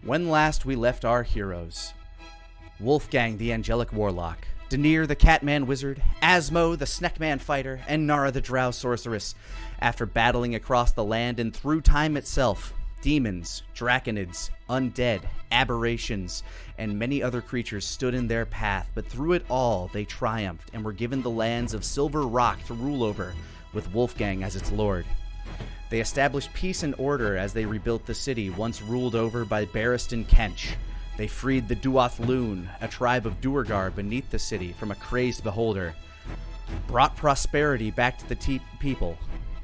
When last we left our heroes, Wolfgang the Angelic Warlock, Danir the Catman Wizard, Asmo the Sneckman Fighter, and Nara the Drow Sorceress, after battling across the land and through time itself, demons, draconids, undead, aberrations, and many other creatures stood in their path, but through it all they triumphed and were given the lands of Silver Rock to rule over, with Wolfgang as its lord. They established peace and order as they rebuilt the city once ruled over by Barristan Kench. They freed the Duath Loon, a tribe of Duergar beneath the city, from a crazed beholder, brought prosperity back to the people,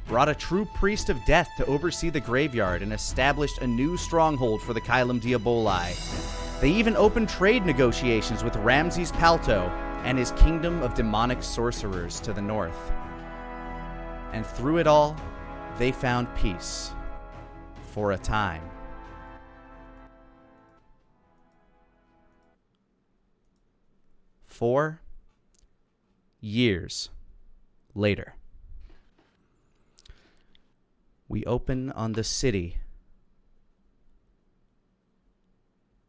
brought a true priest of death to oversee the graveyard, and established a new stronghold for the Kylum Diaboli. They even opened trade negotiations with Ramses Palto and his kingdom of demonic sorcerers to the north. And through it all, they found peace. For a time. Four years later, we open on the city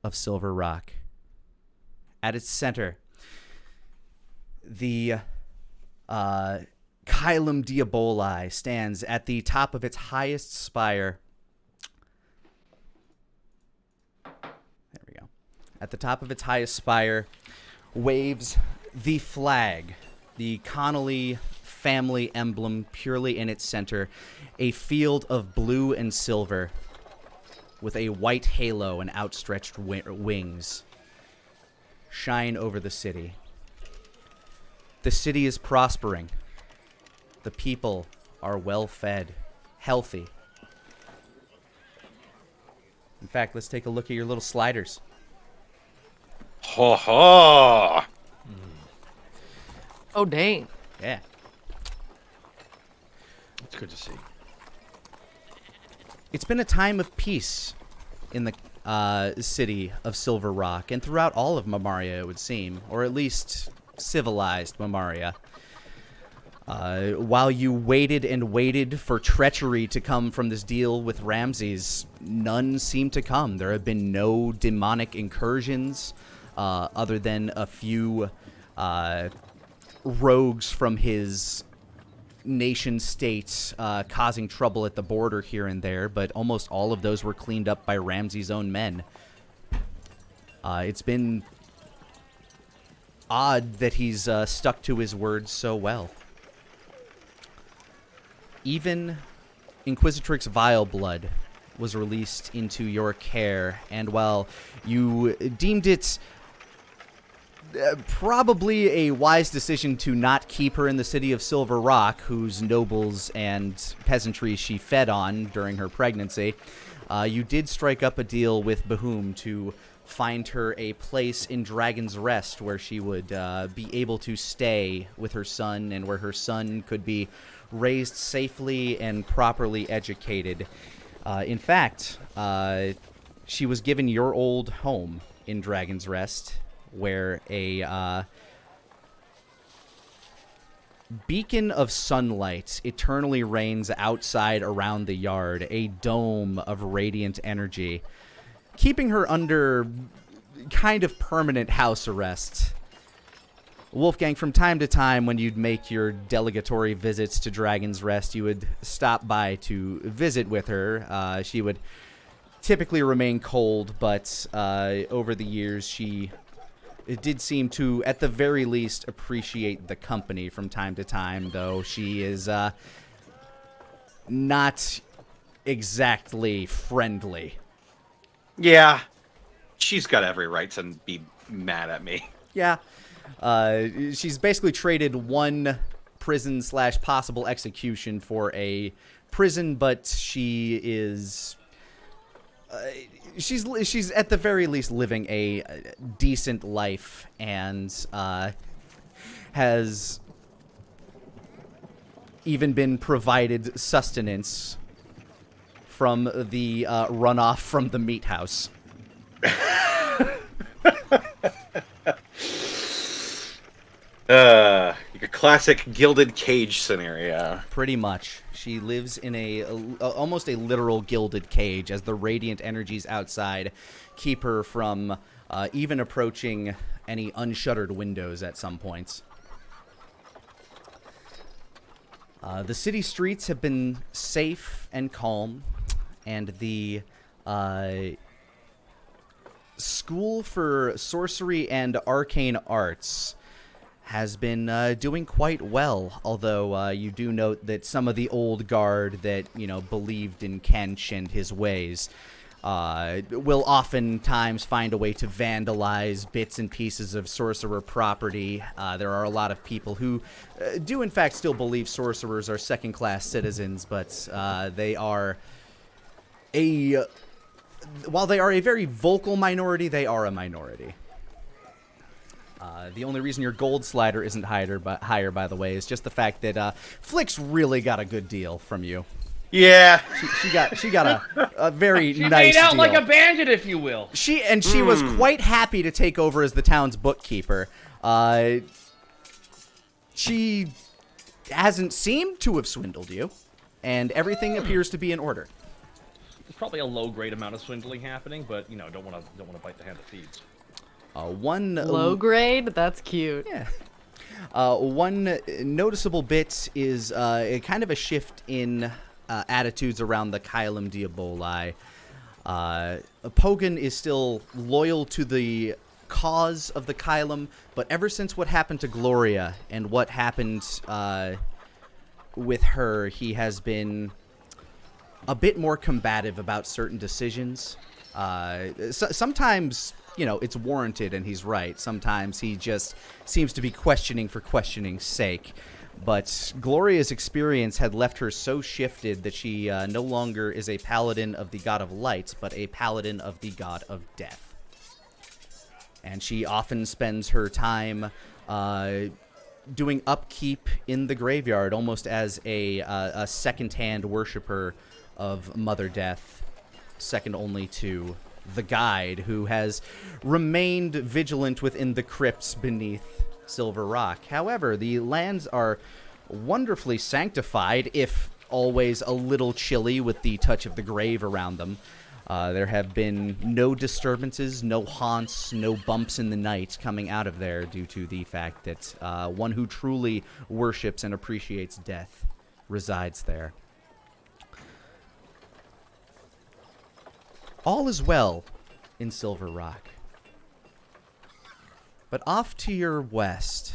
of Silver Rock. At its center, the Kylum Diaboli stands at the top of its highest spire. There we go. At the top of its highest spire waves the flag, the Connolly family emblem purely in its center, a field of blue and silver with a white halo and outstretched wings shine over the city. The city is prospering. The people are well-fed, healthy. In fact, let's take a look at your little sliders. Ha ha! Oh, dang. Yeah. It's good to see. It's been a time of peace in the city of Silver Rock and throughout all of Marmaria, it would seem, or at least civilized Marmaria. While you waited and waited for treachery to come from this deal with Ramses, none seemed to come. There have been no demonic incursions, other than a few rogues from his nation state causing trouble at the border here and there, but almost all of those were cleaned up by Ramses' own men. It's been odd that he's stuck to his words so well. Even Inquisitrix Vileblood was released into your care, and while you deemed it probably a wise decision to not keep her in the city of Silver Rock, whose nobles and peasantry she fed on during her pregnancy, you did strike up a deal with Bahum to find her a place in Dragon's Rest where she would be able to stay with her son, and where her son could be raised safely and properly educated. In fact, she was given your old home in Dragon's Rest, where a beacon of sunlight eternally reigns outside around the yard, a dome of radiant energy, keeping her under kind of permanent house arrest. Wolfgang, from time to time, when you'd make your delegatory visits to Dragon's Rest, you would stop by to visit with her. She would typically remain cold, but over the years, it did seem to, at the very least, appreciate the company from time to time, though she is not exactly friendly. Yeah, she's got every right to be mad at me. Yeah. She's basically traded one prison/possible execution for a prison, but she is... she's at the very least living a decent life, and has even been provided sustenance from the runoff from the meat house. You could classic gilded cage scenario. Pretty much. She lives in almost a literal gilded cage, as the radiant energies outside keep her from even approaching any unshuttered windows at some points. The city streets have been safe and calm, and the School for Sorcery and Arcane Arts has been doing quite well, although you do note that some of the old guard that, believed in Kench and his ways will oftentimes find a way to vandalize bits and pieces of sorcerer property. There are a lot of people who do in fact still believe sorcerers are second-class citizens, but while they are a very vocal minority, they are a minority. The only reason your gold slider isn't higher, by the way, is just the fact that Flick's really got a good deal from you. Yeah, she got a very she nice made out deal. like a bandit, if you will. She was quite happy to take over as the town's bookkeeper. She hasn't seemed to have swindled you, and everything appears to be in order. There's probably a low-grade amount of swindling happening, but don't want to bite the hand that feeds. One low grade? That's cute. Yeah. One noticeable bit is a kind of a shift in attitudes around the Kylum Diaboli. Pogan is still loyal to the cause of the Kylum, but ever since what happened to Gloria and what happened with her, he has been a bit more combative about certain decisions. Sometimes, it's warranted and he's right. Sometimes he just seems to be questioning for questioning's sake. But Gloria's experience had left her so shifted that she no longer is a paladin of the god of light, but a paladin of the god of death. And she often spends her time doing upkeep in the graveyard, almost as a second-hand worshiper of Mother Death, second only to the guide, who has remained vigilant within the crypts beneath Silver Rock. However, the lands are wonderfully sanctified, if always a little chilly with the touch of the grave around them. There have been no disturbances, no haunts, no bumps in the night coming out of there due to the fact that one who truly worships and appreciates death resides there. All is well in Silver Rock. But off to your west,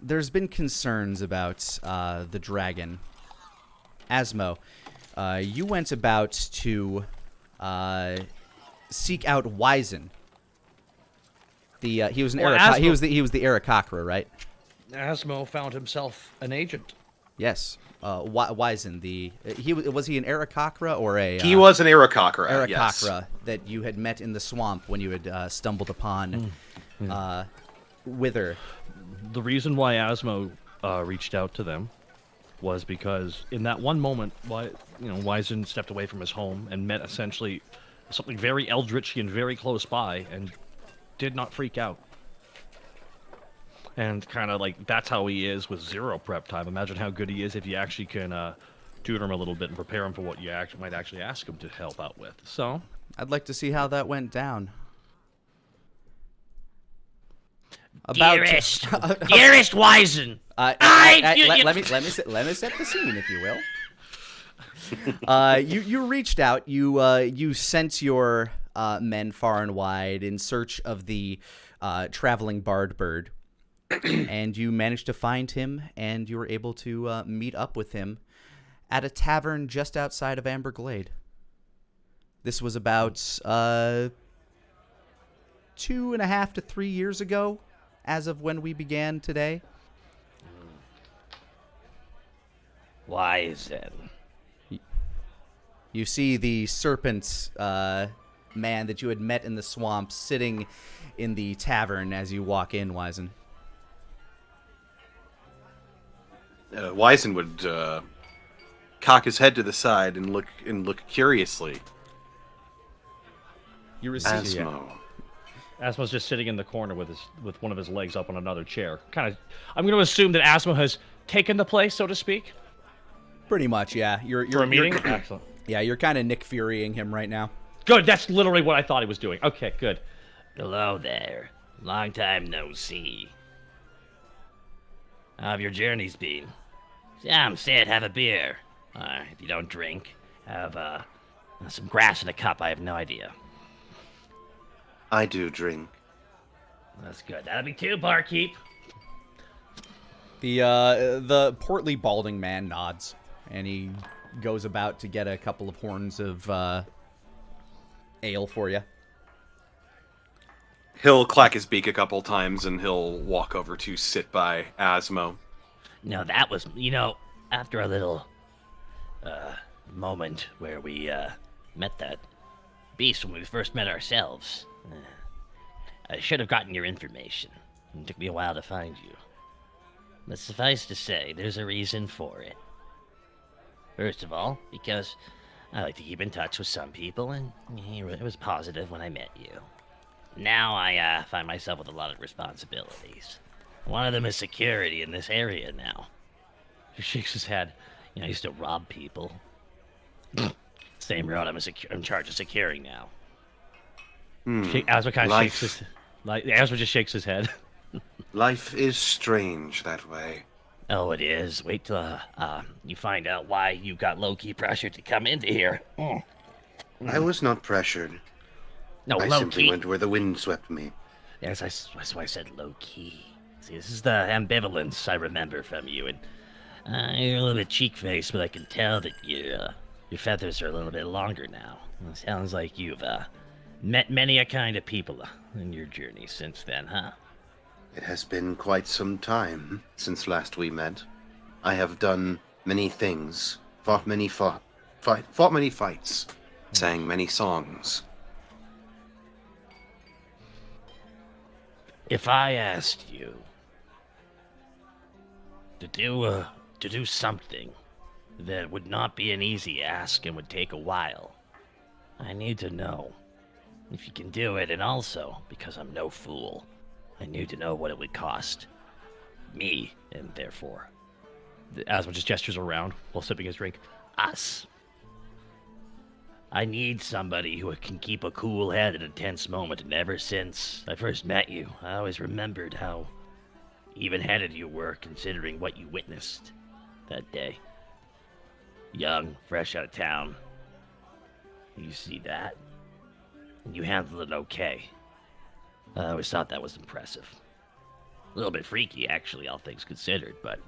there's been concerns about the dragon. Asmo, you went about to seek out Wizen. He was an he was the Aarakocra, right? Asmo found himself an agent. Yes. Wizen, was he an Aarakocra or a... he was an Aarakocra, Aarakocra, yes. that you had met in the swamp when you had stumbled upon Wither. The reason why Asmo reached out to them was because in that one moment, Wizen stepped away from his home and met essentially something very eldritch and very close by and did not freak out. And kind of that's how he is with zero prep time. Imagine how good he is if you actually can tutor him a little bit and prepare him for what you might actually ask him to help out with. So, I'd like to see how that went down. Dearest Wizen, let me set the scene, if you will. You reached out. You sent your men far and wide in search of the traveling bard bird. And you managed to find him, and you were able to meet up with him at a tavern just outside of Amberglade. This was about 2.5 to 3 years ago, as of when we began today. Wizen. You see the serpent man that you had met in the swamp sitting in the tavern as you walk in, Wizen. Wizen would cock his head to the side and look curiously. You receive Asmo. Asmo's just sitting in the corner with one of his legs up on another chair. I'm going to assume that Asmo has taken the place, so to speak. Pretty much, yeah. You're For a meeting? Excellent. Yeah, you're kind of Nick Furying him right now. Good, that's literally what I thought he was doing. Okay, good. Hello there. Long time no see. How have your journeys been? Sam said have a beer. If you don't drink, have some grass in a cup. I have no idea. I do drink. That's good. That'll be two, barkeep. The portly balding man nods, and he goes about to get a couple of horns of ale for you. He'll clack his beak a couple times, and he'll walk over to sit by Asmo. No, that was, after a little moment where we met that beast when we first met ourselves. I should have gotten your information. It took me a while to find you. But suffice to say, there's a reason for it. First of all, because I like to keep in touch with some people, and it was positive when I met you. Now I find myself with a lot of responsibilities. One of them is security in this area now. He shakes his head. I used to rob people. Same road, I'm in charge of securing now. Asmo kind of shakes his... Asmo just shakes his head. Life is strange that way. Oh, it is. Wait till you find out why you got low-key pressured to come into here. I was not pressured. No, I simply low-key. went where the wind swept me. Yes, that's why I said low-key. See, this is the ambivalence I remember from you, and you're a little bit cheek-faced, but I can tell that your feathers are a little bit longer now. It sounds like you've met many a kind of people in your journey since then, huh? It has been quite some time since last we met. I have done many things, fought many fights, sang many songs. If I asked you to do something that would not be an easy ask and would take a while, I need to know if you can do it, and also, because I'm no fool, I need to know what it would cost me, and therefore Asmo just gestures around while sipping his drink. us. I need somebody who can keep a cool head in a tense moment, and ever since I first met you, I always remembered how even-headed you were considering what you witnessed that day. Young, fresh out of town. You see that? And you handled it okay. I always thought that was impressive. A little bit freaky, actually, all things considered, but,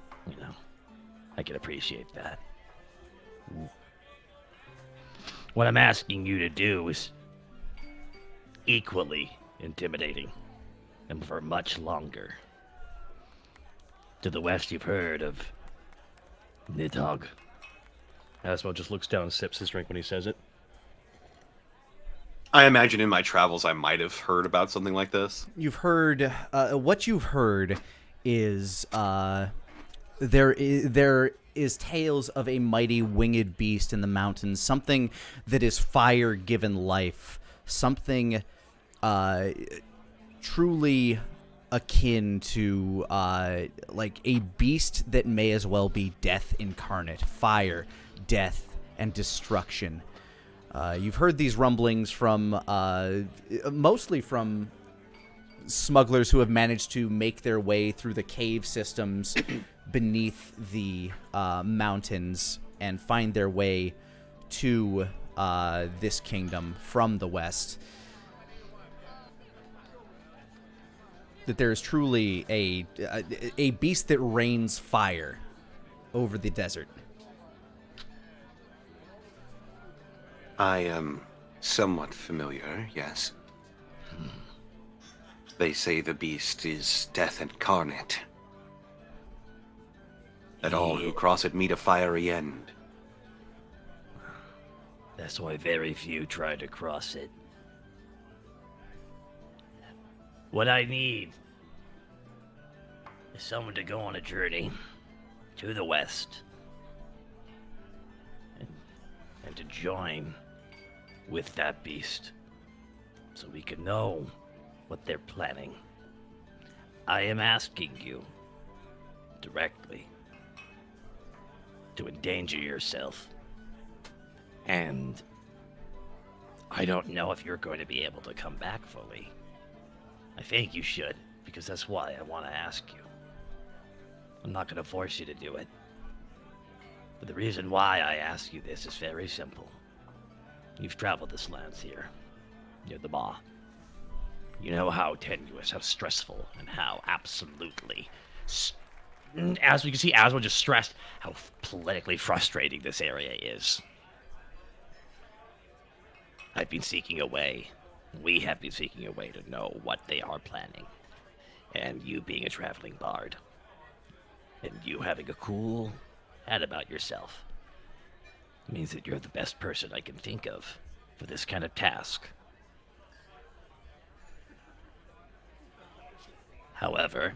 I can appreciate that. What I'm asking you to do is equally intimidating, and for much longer. To the west, you've heard of Nidhogg. Asmo just looks down and sips his drink when he says it. I imagine in my travels I might have heard about something like this. You've heard what you've heard is there is tales of a mighty winged beast in the mountains, something that is fire given life, something truly akin to like a beast that may as well be death incarnate, fire, death, and destruction. You've heard these rumblings from mostly from smugglers who have managed to make their way through the cave systems beneath the mountains and find their way to this kingdom from the west. That there is truly a beast that rains fire over the desert. I am somewhat familiar, yes. They say the beast is death incarnate. That all who cross it meet a fiery end. That's why very few try to cross it. What I need is someone to go on a journey to the west and to join with that beast so we can know what they're planning. I am asking you directly to endanger yourself. And I don't know if you're going to be able to come back fully. I think you should, because that's why I want to ask you. I'm not going to force you to do it. But the reason why I ask you this is very simple. You've traveled this lands here. You're the Maw. You know how tenuous, how stressful, and how absolutely... As we can see, Asmo just stressed how politically frustrating this area is. I've been seeking a way. We have been seeking a way to know what they are planning. And you being a traveling bard, and you having a cool head about yourself, means that you're the best person I can think of for this kind of task. However,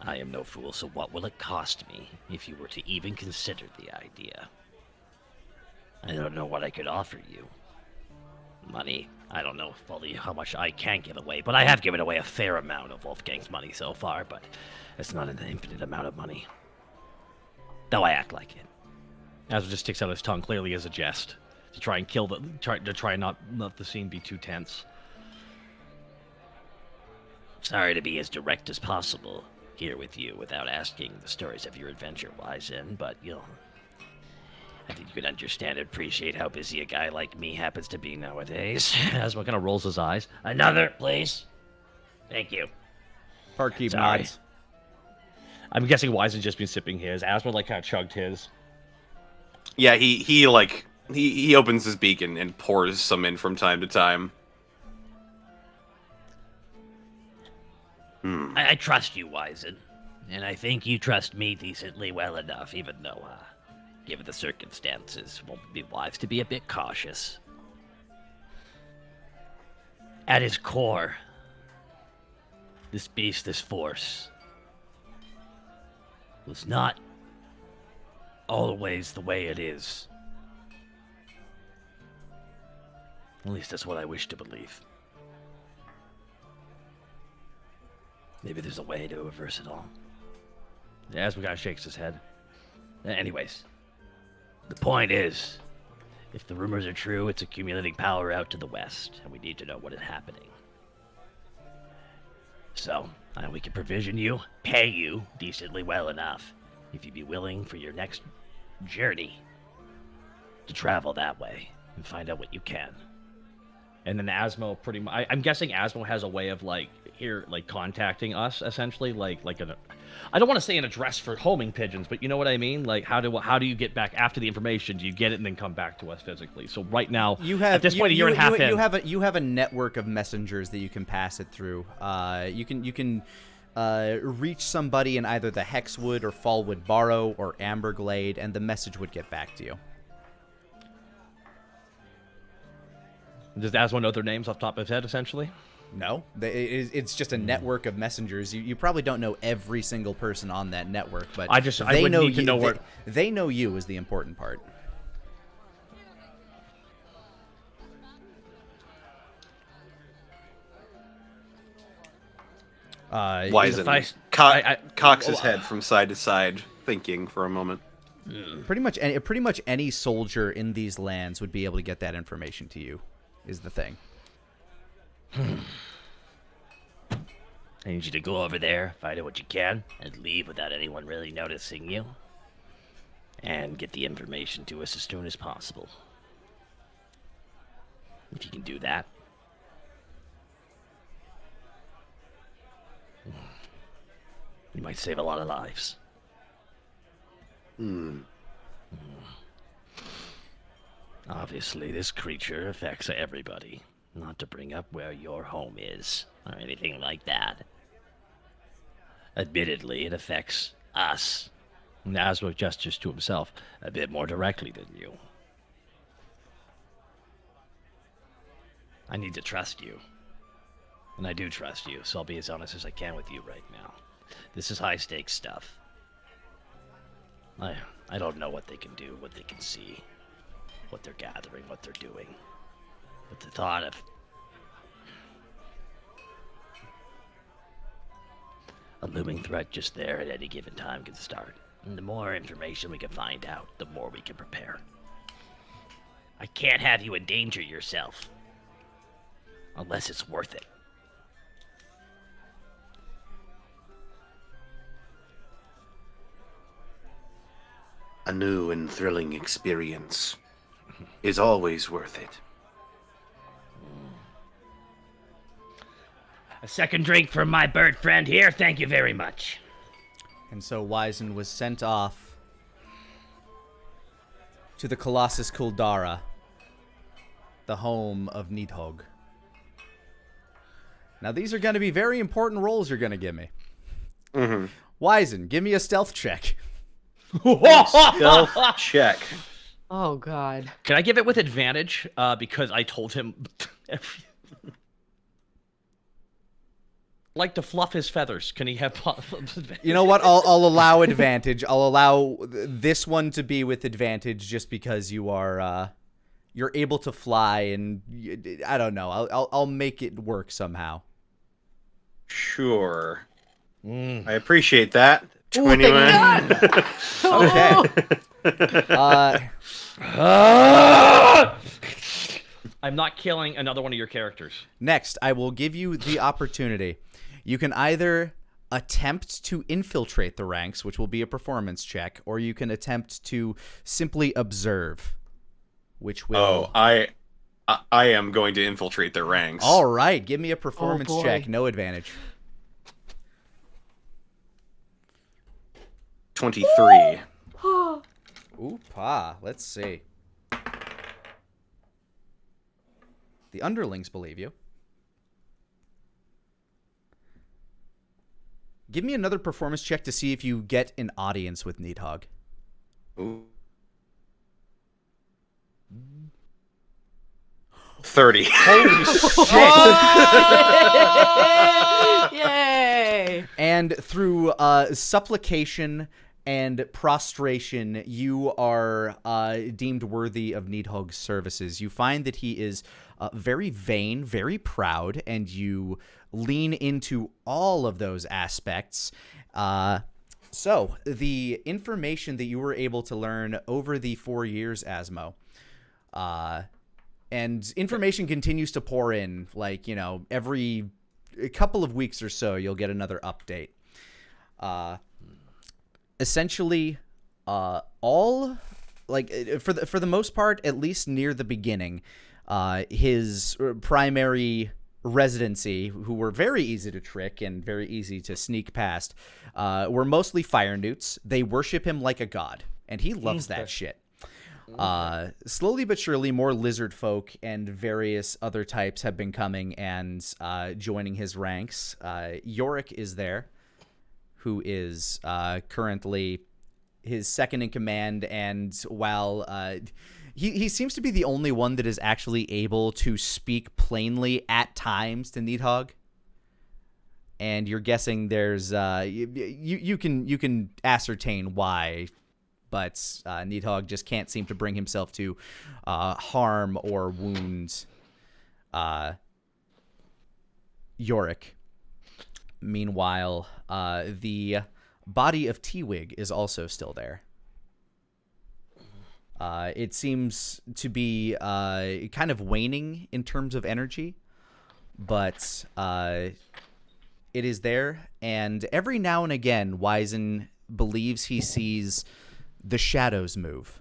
I am no fool, so what will it cost me if you were to even consider the idea? I don't know what I could offer you. Money, I don't know fully how much I can give away, but I have given away a fair amount of Wolfgang's money so far, but it's not an infinite amount of money. Though I act like it. Asmo just sticks out his tongue, clearly as a jest, to try and kill try not let the scene be too tense. Sorry to be as direct as possible here with you without asking the stories of your adventure, Wizen, but I think you can understand and appreciate how busy a guy like me happens to be nowadays. Asmo kind of rolls his eyes. Another, please. Thank you. Barkeep Sorry. nods. I'm guessing Wizen's just been sipping his. Asmo like kind of chugged his. Yeah, he opens his beak and pours some in from time to time. I trust you, Wizen, and I think you trust me decently well enough, even though, given the circumstances, won't be wise to be a bit cautious. At its core, this beast, this force, was not always the way it is. At least that's what I wish to believe. Maybe there's a way to reverse it all. Asmo kind of shakes his head. Anyways, the point is, if the rumors are true, it's accumulating power out to the west, and we need to know what is happening. So, we can provision you, pay you decently well enough, if you'd be willing for your next journey to travel that way and find out what you can. And then Asmo pretty much... I'm guessing Asmo has a way of, contacting us, essentially. I don't want to say an address for homing pigeons, but you know what I mean? Like, how do you get back after the information? Do you get it and then come back to us physically? So right now, at this point, a year and a half in... You have a network of messengers that you can pass it through. You can reach somebody in either the Hexwood or Fallwood Barrow or Amberglade, and the message would get back to you. Does Asmo know their names off the top of his head, essentially? No, it's just a network of messengers. You probably don't know every single person on that network, but I would need to know where... They know you is the important part. Wizen cocks his head from side to side, thinking for a moment. Pretty much any soldier in these lands would be able to get that information to you, is the thing. I need you to go over there, find out what you can, and leave without anyone really noticing you. And get the information to us as soon as possible. If you can do that, you might save a lot of lives. Obviously, this creature affects everybody. Not to bring up where your home is, or anything like that. Admittedly, it affects us. And Asmo gestures to himself. A bit more directly than you. I need to trust you. And I do trust you, so I'll be as honest as I can with you right now. This is high-stakes stuff. I don't know what they can do, what they can see, what they're gathering, what they're doing. But the thought of a looming threat just there at any given time can start. And the more information we can find out, the more we can prepare. I can't have you endanger yourself. Unless it's worth it. A new and thrilling experience is always worth it. A second drink from my bird friend here, thank you very much. And so Wyzen was sent off to the Colossus Kuldara, the home of Nidhogg. Now, these are going to be very important rolls you're going to give me. Mm-hmm. Wyzen, give me a stealth check. Stealth check. Oh, God. Can I give it with advantage? Because I told him... like to fluff his feathers. Can he have advantage? You know what? I'll allow advantage. I'll allow this one to be with advantage just because you are... you're able to fly, and I don't know. I'll make it work somehow. Sure. I appreciate that. Ooh, 21. thank Okay. I'm not killing another one of your characters. Next, I will give you the opportunity. You can either attempt to infiltrate the ranks, which will be a performance check, or you can attempt to simply observe, which will... Oh, I am going to infiltrate their ranks. All right, give me a performance boy. check. No advantage. 23. Ooh, pa. Let's see. The underlings believe you. Give me another performance check to see if you get an audience with Nidhogg. Ooh. 30. Holy shit! Yay! And through supplication and prostration, you are deemed worthy of Nidhogg's services. You find that he is very vain, very proud, and you lean into all of those aspects. So, the information that you were able to learn over the 4 years, Asmo, and information continues to pour in, like, you know, every a couple of weeks or so, you'll get another update. Essentially, all, like, for the most part, at least near the beginning, his primary residency, who were very easy to trick and very easy to sneak past, were mostly fire newts. They worship him like a god, and he loves that shit. Slowly but surely, more lizard folk and various other types have been coming and joining his ranks. Yorick is there, who is currently his second in command, and while he seems to be the only one that is actually able to speak plainly at times to Nidhogg. And you're guessing there's you can ascertain why. But Nidhogg just can't seem to bring himself to harm or wound Yorick. Meanwhile, the body of T-Wig is also still there. It seems to be kind of waning in terms of energy, but it is there. And every now and again, Wyzen believes he sees the shadows move.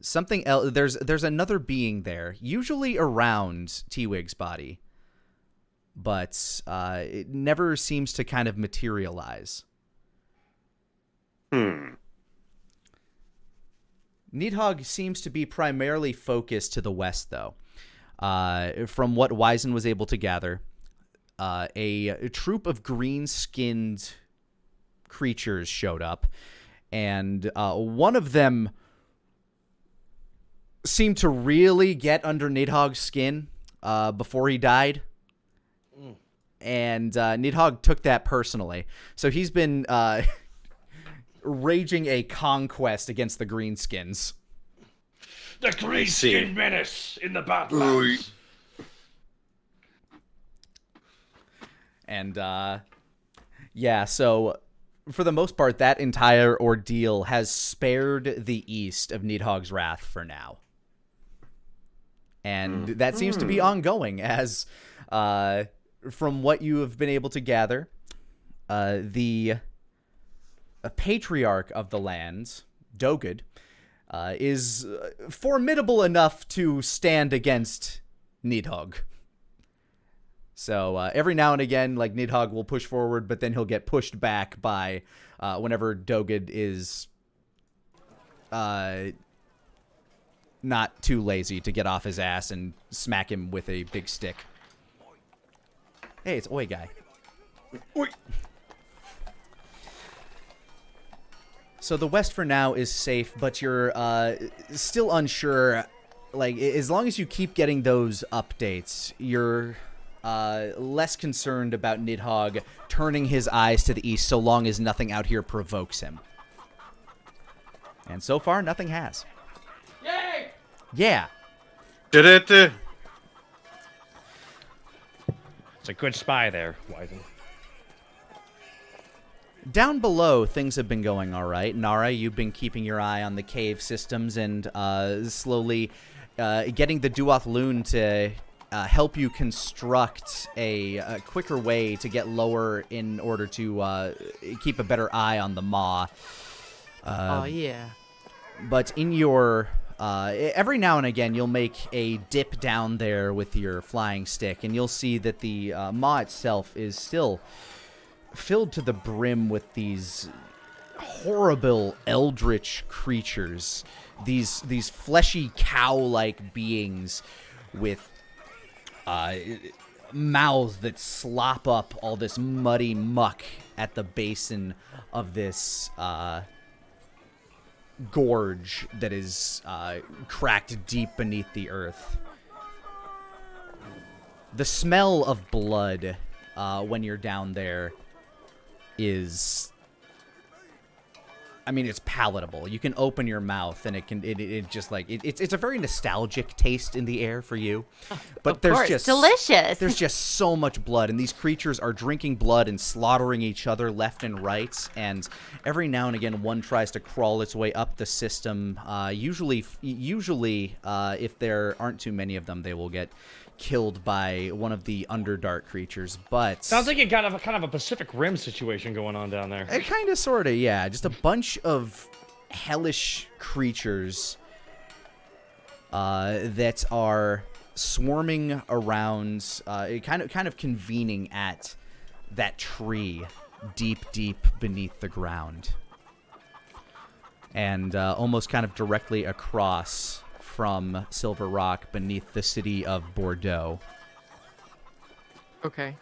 Something else. There's another being there, usually around T-Wig's body, but it never seems to kind of materialize. Nidhogg seems to be primarily focused to the west, though. From what Wyzen was able to gather, a troop of green-skinned creatures showed up, and one of them seemed to really get under Nidhogg's skin before he died. And Nidhogg took that personally. So he's been raging a conquest against the Greenskins. The Greenskin menace in the Badlands. And Yeah, so for the most part, that entire ordeal has spared the east of Nidhogg's Wrath for now. And that seems to be ongoing as, from what you have been able to gather, the patriarch of the lands, Dogud, is formidable enough to stand against Nidhogg. So every now and again, like, Nidhogg will push forward, but then he'll get pushed back by whenever Dogud is not too lazy to get off his ass and smack him with a big stick. Hey, it's Oi Guy. Oi. So the West for now is safe, but you're still unsure. Like, as long as you keep getting those updates, you're less concerned about Nidhogg turning his eyes to the east so long as nothing out here provokes him. And so far, nothing has. Yay! Yeah. Da-da-da. It's a good spy there, Wyvern. Down below, things have been going all right. Nara, you've been keeping your eye on the cave systems and slowly getting the Duoth Loon to help you construct a quicker way to get lower in order to keep a better eye on the maw. Oh, yeah. But in your... every now and again, you'll make a dip down there with your flying stick, and you'll see that the maw itself is still filled to the brim with these horrible eldritch creatures, these fleshy cow-like beings with mouths that slop up all this muddy muck at the basin of this gorge that is cracked deep beneath the earth. The smell of blood when you're down there is... I mean, it's palatable. You can open your mouth and it just like it's a very nostalgic taste in the air for you. But Of there's course, just delicious. There's just so much blood, and these creatures are drinking blood and slaughtering each other left and right. And every now and again, one tries to crawl its way up the system. Usually, if there aren't too many of them, they will get killed by one of the Underdark creatures. But Sounds like a kind of a Pacific Rim situation going on down there. kind of, sort of, yeah. Just a bunch of hellish creatures that are swarming around, kind of convening at that tree deep beneath the ground. And almost kind of directly across from Silver Rock beneath the city of Bordeaux. Okay.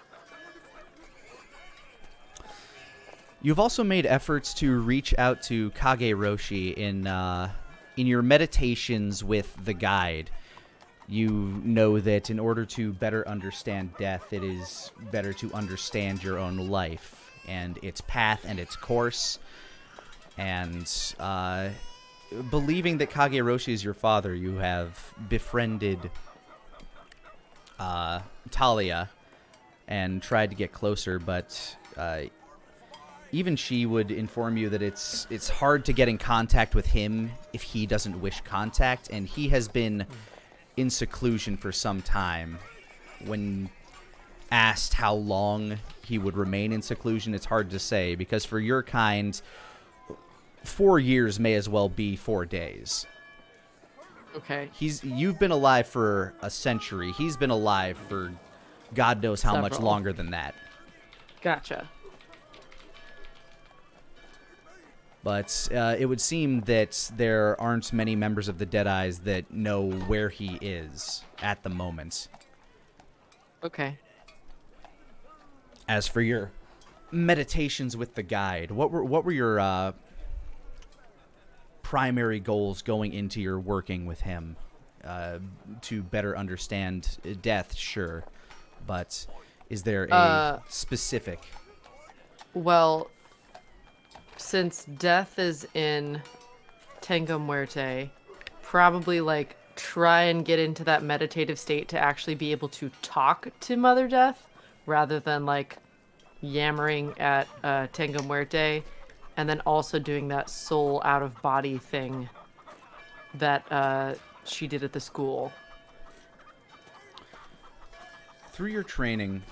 You've also made efforts to reach out to Kage Roshi in your meditations with the guide. You know that in order to better understand death, it is better to understand your own life and its path and its course. And believing that Kage Roshi is your father, you have befriended Talia and tried to get closer, but even she would inform you that it's hard to get in contact with him if he doesn't wish contact, and he has been in seclusion for some time. When asked how long he would remain in seclusion, it's hard to say, because for your kind, 4 years may as well be 4 days. Okay. You've been alive for a century. He's been alive for God knows how much Several. longer than that. Gotcha. But it would seem that there aren't many members of the Deadeyes that know where he is at the moment. Okay. As for your meditations with the guide, what were your primary goals going into your working with him? To better understand death, sure, but is there a specific? Well, since death is in Tenga Muerte, probably like try and get into that meditative state to actually be able to talk to Mother Death rather than like yammering at Tengo Muerte, and then also doing that soul out of body thing that she did at the school. Through your training,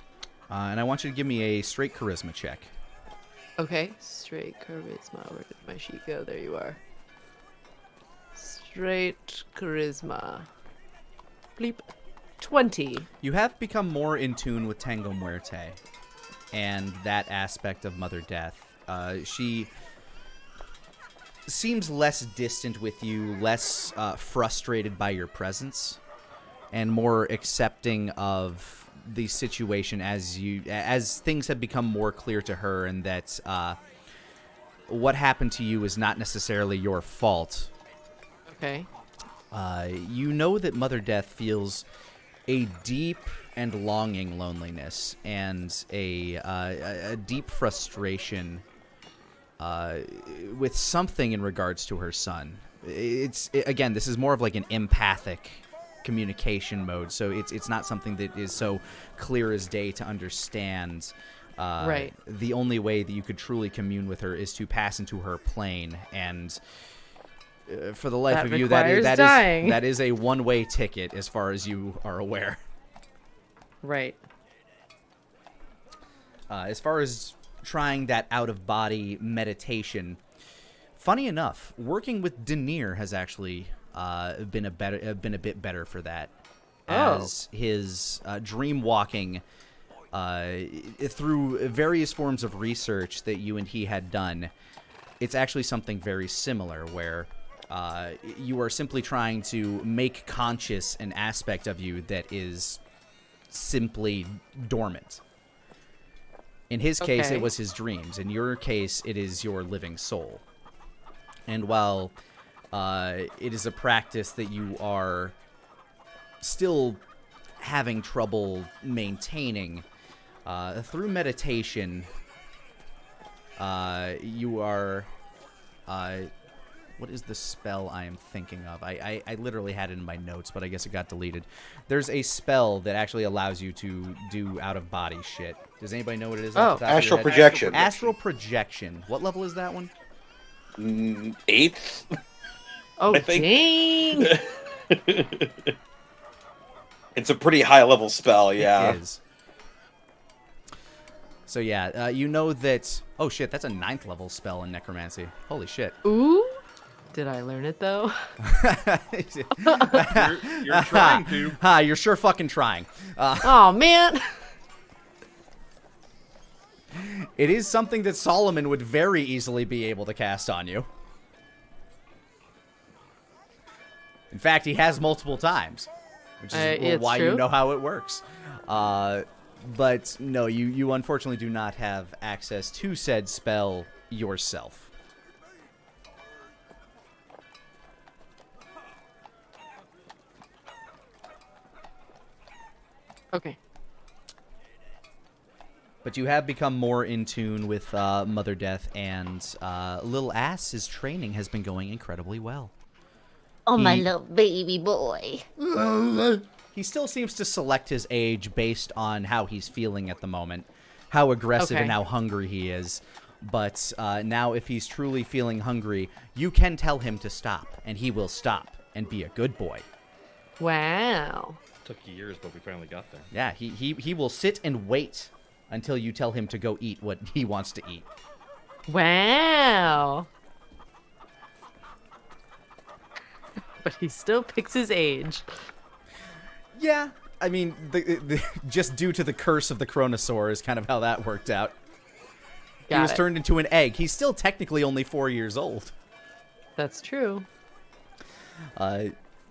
and I want you to give me a straight charisma check. Okay, straight charisma. Where did my sheet go? There you are. Straight charisma. Bleep. 20. You have become more in tune with Tango Muerte and that aspect of Mother Death. She seems less distant with you, less frustrated by your presence, and more accepting of the situation as things have become more clear to her, and that what happened to you is not necessarily your fault. Okay. You know that Mother Death feels a deep and longing loneliness and a deep frustration with something in regards to her son. Again, this is more of like an empathic communication mode, so it's not something that is so clear as day to understand. Right. The only way that you could truly commune with her is to pass into her plane, and for the life That of you, requires dying. that is a one-way ticket as far as you are aware. Right. As far as trying that out-of-body meditation, funny enough, working with Denier has actually been a bit better for that. As his dream walking through various forms of research that you and he had done, it's actually something very similar where you are simply trying to make conscious an aspect of you that is simply dormant. In his case, Okay. it was his dreams. In your case, it is your living soul. And while it is a practice that you are still having trouble maintaining, through meditation, you are... what is the spell I am thinking of? I literally had it in my notes, but I guess it got deleted. There's a spell that actually allows you to do out-of-body shit. Does anybody know what it is? off the top of your Astral head? projection. Astral projection. What level is that one? 8th? Oh, I think- dang! It's a pretty high level spell, yeah. It is. So yeah, you know that... Oh shit, that's a 9th level spell in Necromancy. Holy shit. Ooh. Did I learn it, though? You're trying to. Ha, you're sure fucking trying. Oh, man! It is something that Solomon would very easily be able to cast on you. In fact, he has multiple times, which is It's why you true. know how it works. But no, you unfortunately do not have access to said spell yourself. Okay. But you have become more in tune with Mother Death, and Lil Ass's training has been going incredibly well. Oh, my He- little baby boy. He still seems to select his age based on how he's feeling at the moment, how aggressive Okay. and how hungry he is. But now if he's truly feeling hungry, you can tell him to stop, and he will stop and be a good boy. Wow. Took years, but we finally got there. Yeah, he will sit and wait until you tell him to go eat what he wants to eat. Wow. But he still picks his age. Yeah, I mean, just due to the curse of the Chronosaur is kind of how that worked out. He was turned into an egg. He's still technically only 4 years old. That's true.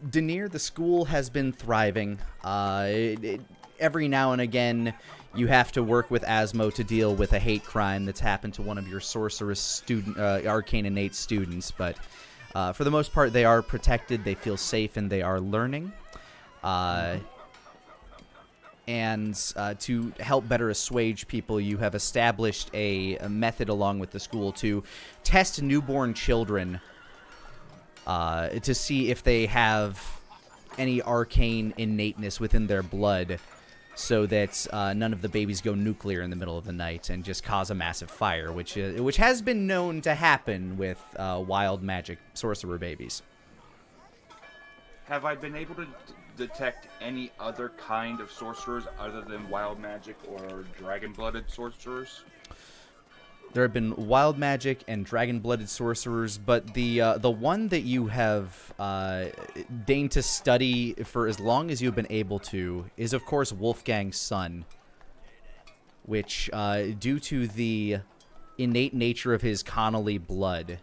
Denier, the school has been thriving. Every now and again, you have to work with Asmo to deal with a hate crime that's happened to one of your sorceress arcane innate students, but for the most part, they are protected, they feel safe, and they are learning. And to help better assuage people, you have established a method along with the school to test newborn children to see if they have any arcane innateness within their blood so that none of the babies go nuclear in the middle of the night and just cause a massive fire, which has been known to happen with wild magic sorcerer babies. Have I been able to detect any other kind of sorcerers other than wild magic or dragon-blooded sorcerers? There have been wild magic and dragon-blooded sorcerers, but the one that you have deigned to study for as long as you've been able to is, of course, Wolfgang's son, which, due to the innate nature of his Connolly blood,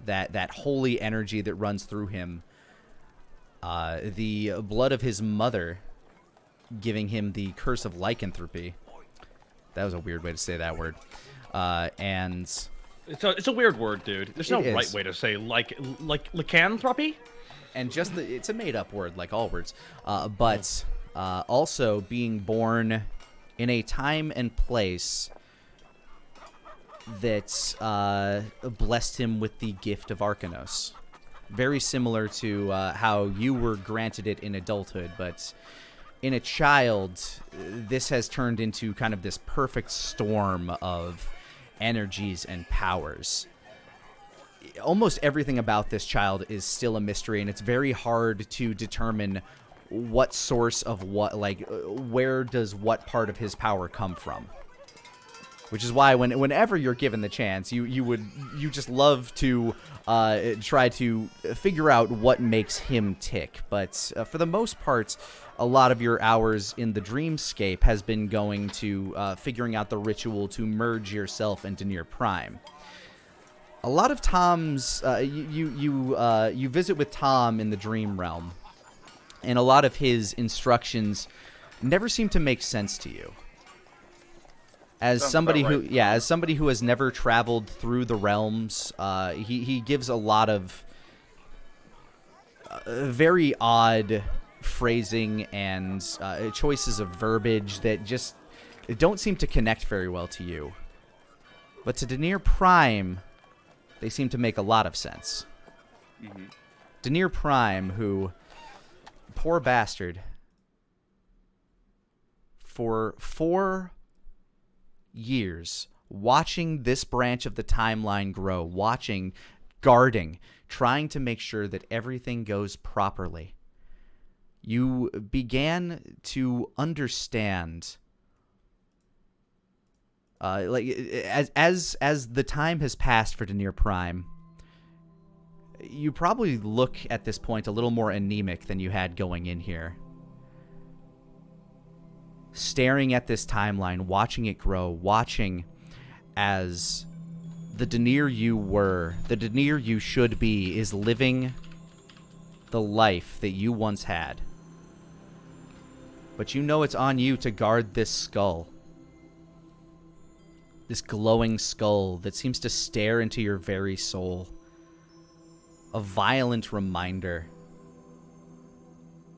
that holy energy that runs through him, the blood of his mother giving him the curse of lycanthropy. That was a weird way to say that word. And it's a weird word, dude. There's no right way to say like lycanthropy. And just it's a made up word, like all words. But also being born in a time and place that blessed him with the gift of Arcanos. Very similar to how you were granted it in adulthood, but in a child, this has turned into kind of this perfect storm of energies and powers. Almost everything about this child is still a mystery, and it's very hard to determine what source of what, like, where does what part of his power come from. Which is why whenever you're given the chance, you just love to try to figure out what makes him tick. But for the most part, a lot of your hours in the dreamscape has been going to figuring out the ritual to merge yourself into Near Prime. A lot of Tom's you visit with Tom in the dream realm, and a lot of his instructions never seem to make sense to you. As somebody who, as somebody who has never traveled through the realms, he gives a lot of very odd phrasing and choices of verbiage that just don't seem to connect very well to you. But to Denier Prime, they seem to make a lot of sense. Mm-hmm. Denier Prime, who, poor bastard, for 4 years watching this branch of the timeline grow, guarding, trying to make sure that everything goes properly, you began to understand, as the time has passed for Denier Prime, you probably look at this point a little more anemic than you had going in here. Staring at this timeline, watching it grow, watching as the Denier you were, the Denier you should be, is living the life that you once had. But you know it's on you to guard this skull. This glowing skull that seems to stare into your very soul. A violent reminder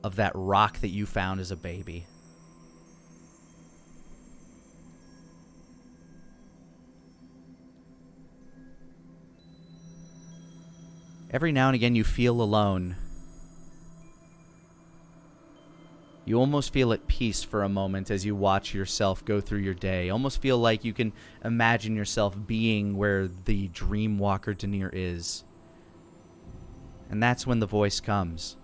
of that rock that you found as a baby. Every now and again you feel alone. You almost feel at peace for a moment as you watch yourself go through your day. Almost feel like you can imagine yourself being where the Dreamwalker Denier is. And that's when the voice comes.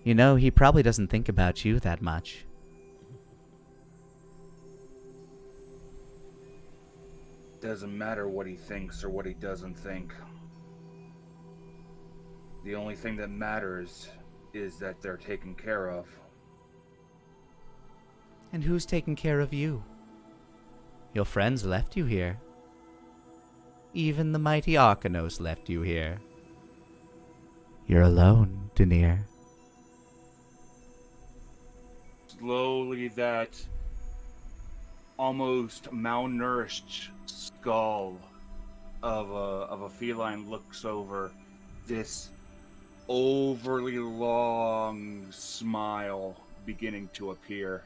You know, he probably doesn't think about you that much. Doesn't matter what he thinks or what he doesn't think. The only thing that matters is that they're taken care of. And who's taking care of you? Your friends left you here. Even the mighty Arcanos left you here. You're alone, Denier. Slowly that almost malnourished skull of a feline looks over this overly long smile beginning to appear.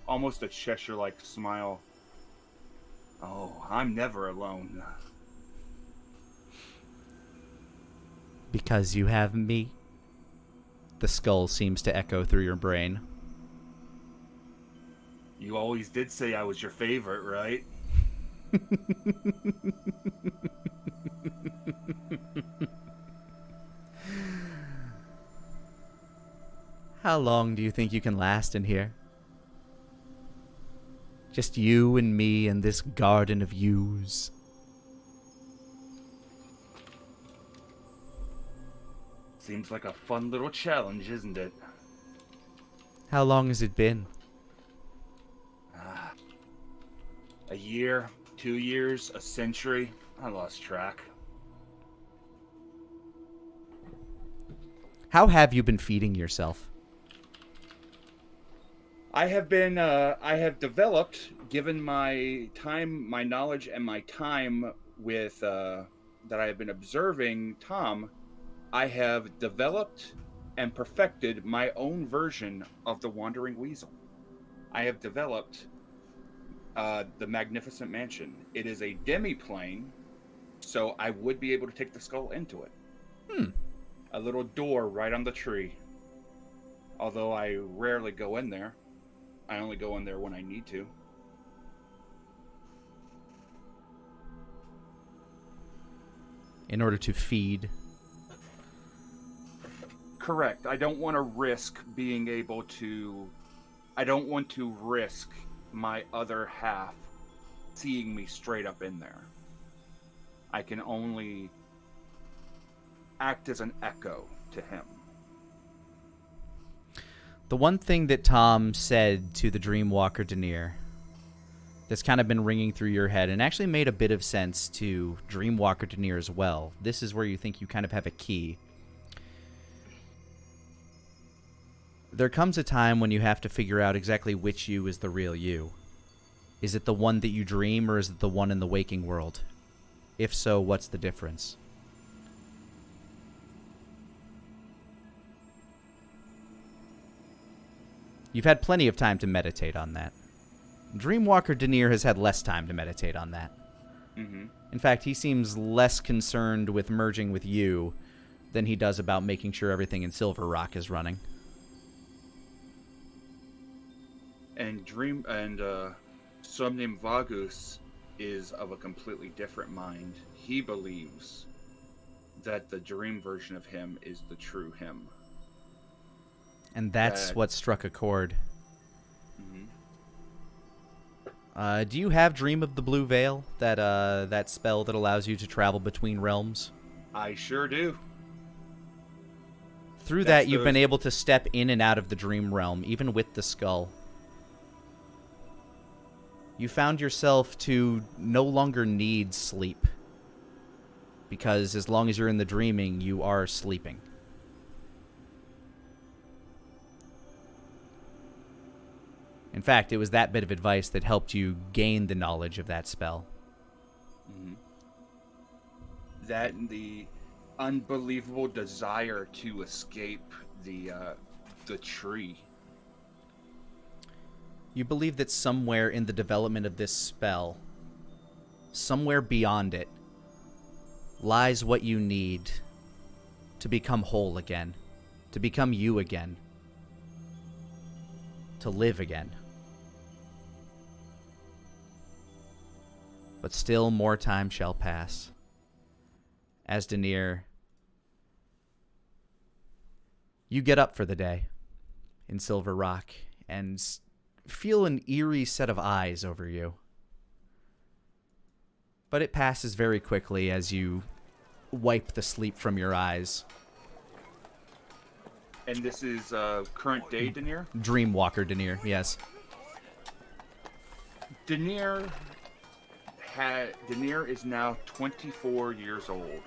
Almost a Cheshire-like smile. Oh, I'm never alone. Because you have me. The skull seems to echo through your brain. You always did say I was your favorite, right? How long do you think you can last in here? Just you and me and this garden of yews. Seems like a fun little challenge, isn't it? How long has it been? A year, 2 years, a century. I lost track. How have you been feeding yourself? I have developed, given my time, my knowledge, and my time with, that I have been observing Tom, I have developed and perfected my own version of the Wandering Weasel. I have developed the Magnificent Mansion. It is a demi-plane, so I would be able to take the skull into it. A little door right on the tree. Although I rarely go in there. I only go in there when I need to. In order to feed. Correct. I don't want to risk being able to... I don't want to risk my other half seeing me straight up in there. I can only act as an echo to him. The one thing that Tom said to the Dreamwalker Denier that's kind of been ringing through your head and actually made a bit of sense to Dreamwalker Denier as well. This is where you think you kind of have a key. There comes a time when you have to figure out exactly which you is the real you. Is it the one that you dream, or is it the one in the waking world? If so, what's the difference? You've had plenty of time to meditate on that. Dreamwalker Denier has had less time to meditate on that. Mm-hmm. In fact, he seems less concerned with merging with you than he does about making sure everything in Silver Rock is running. And Somnim Vagus is of a completely different mind. He believes that the dream version of him is the true him. And that's what struck a chord. Mm-hmm. Do you have Dream of the Blue Veil? That spell that allows you to travel between realms? I sure do. Through That's that, you've been able to step in and out of the dream realm, even with the skull. You found yourself to no longer need sleep. Because as long as you're in the dreaming, you are sleeping. In fact, it was that bit of advice that helped you gain the knowledge of that spell. Mm-hmm. That and the unbelievable desire to escape the tree. You believe that somewhere in the development of this spell, somewhere beyond it, lies what you need to become whole again, to become you again, to live again. But still more time shall pass. As Denier, you get up for the day in Silver Rock and feel an eerie set of eyes over you. But it passes very quickly as you wipe the sleep from your eyes. And this is current day Denier? Dreamwalker Denier, yes. Denier is now 24 years old.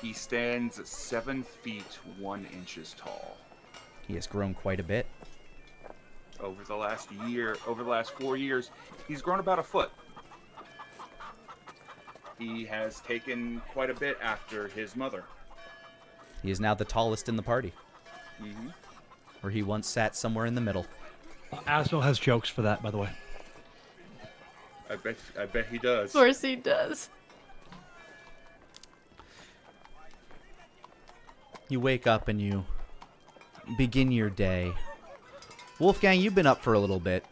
He stands 7 feet 1 inches tall. He has grown quite a bit. Over the last 4 years, he's grown about a foot. He has taken quite a bit after his mother. He is now the tallest in the party. Mm-hmm. Where he once sat somewhere in the middle. Asmo has jokes for that, by the way. I bet he does. Of course he does. You wake up and you begin your day. Wolfgang, you've been up for a little bit.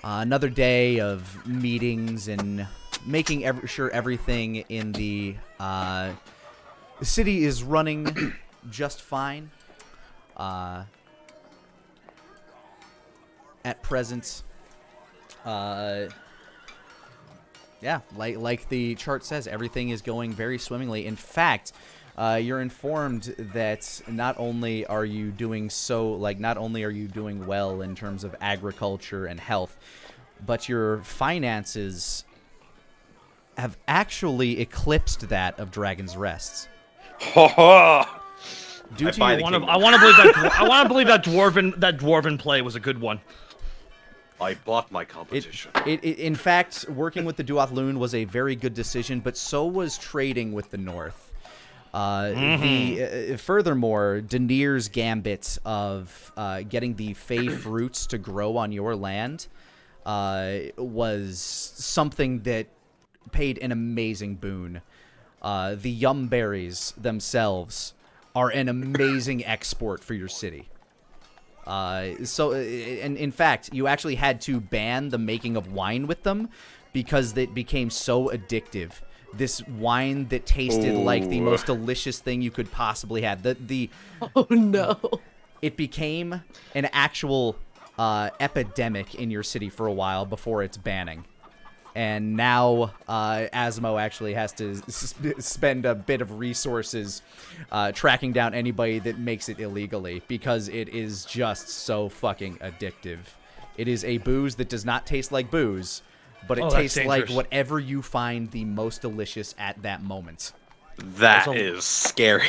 Another day of meetings and making sure everything in the city is running just fine. At present, yeah, like the chart says, everything is going very swimmingly. In fact, you're informed that not only are you doing well in terms of agriculture and health, but your finances have actually eclipsed that of Dragon's Rest. Due to I want to believe that dwarven play was a good one. I bought my competition. In fact, working with the Duath Loon was a very good decision, but so was trading with the North. Furthermore, Danir's gambit of getting the Fey fruits to grow on your land was something that paid an amazing boon. The yum berries themselves are an amazing export for your city. And in fact, you actually had to ban the making of wine with them because it became so addictive. This wine that tasted like the most delicious thing you could possibly have. Oh no! It became an actual epidemic in your city for a while before its banning. And now Asmo actually has to spend a bit of resources tracking down anybody that makes it illegally because it is just so fucking addictive. It is a booze that does not taste like booze, but it tastes like whatever you find the most delicious at that moment. That is scary.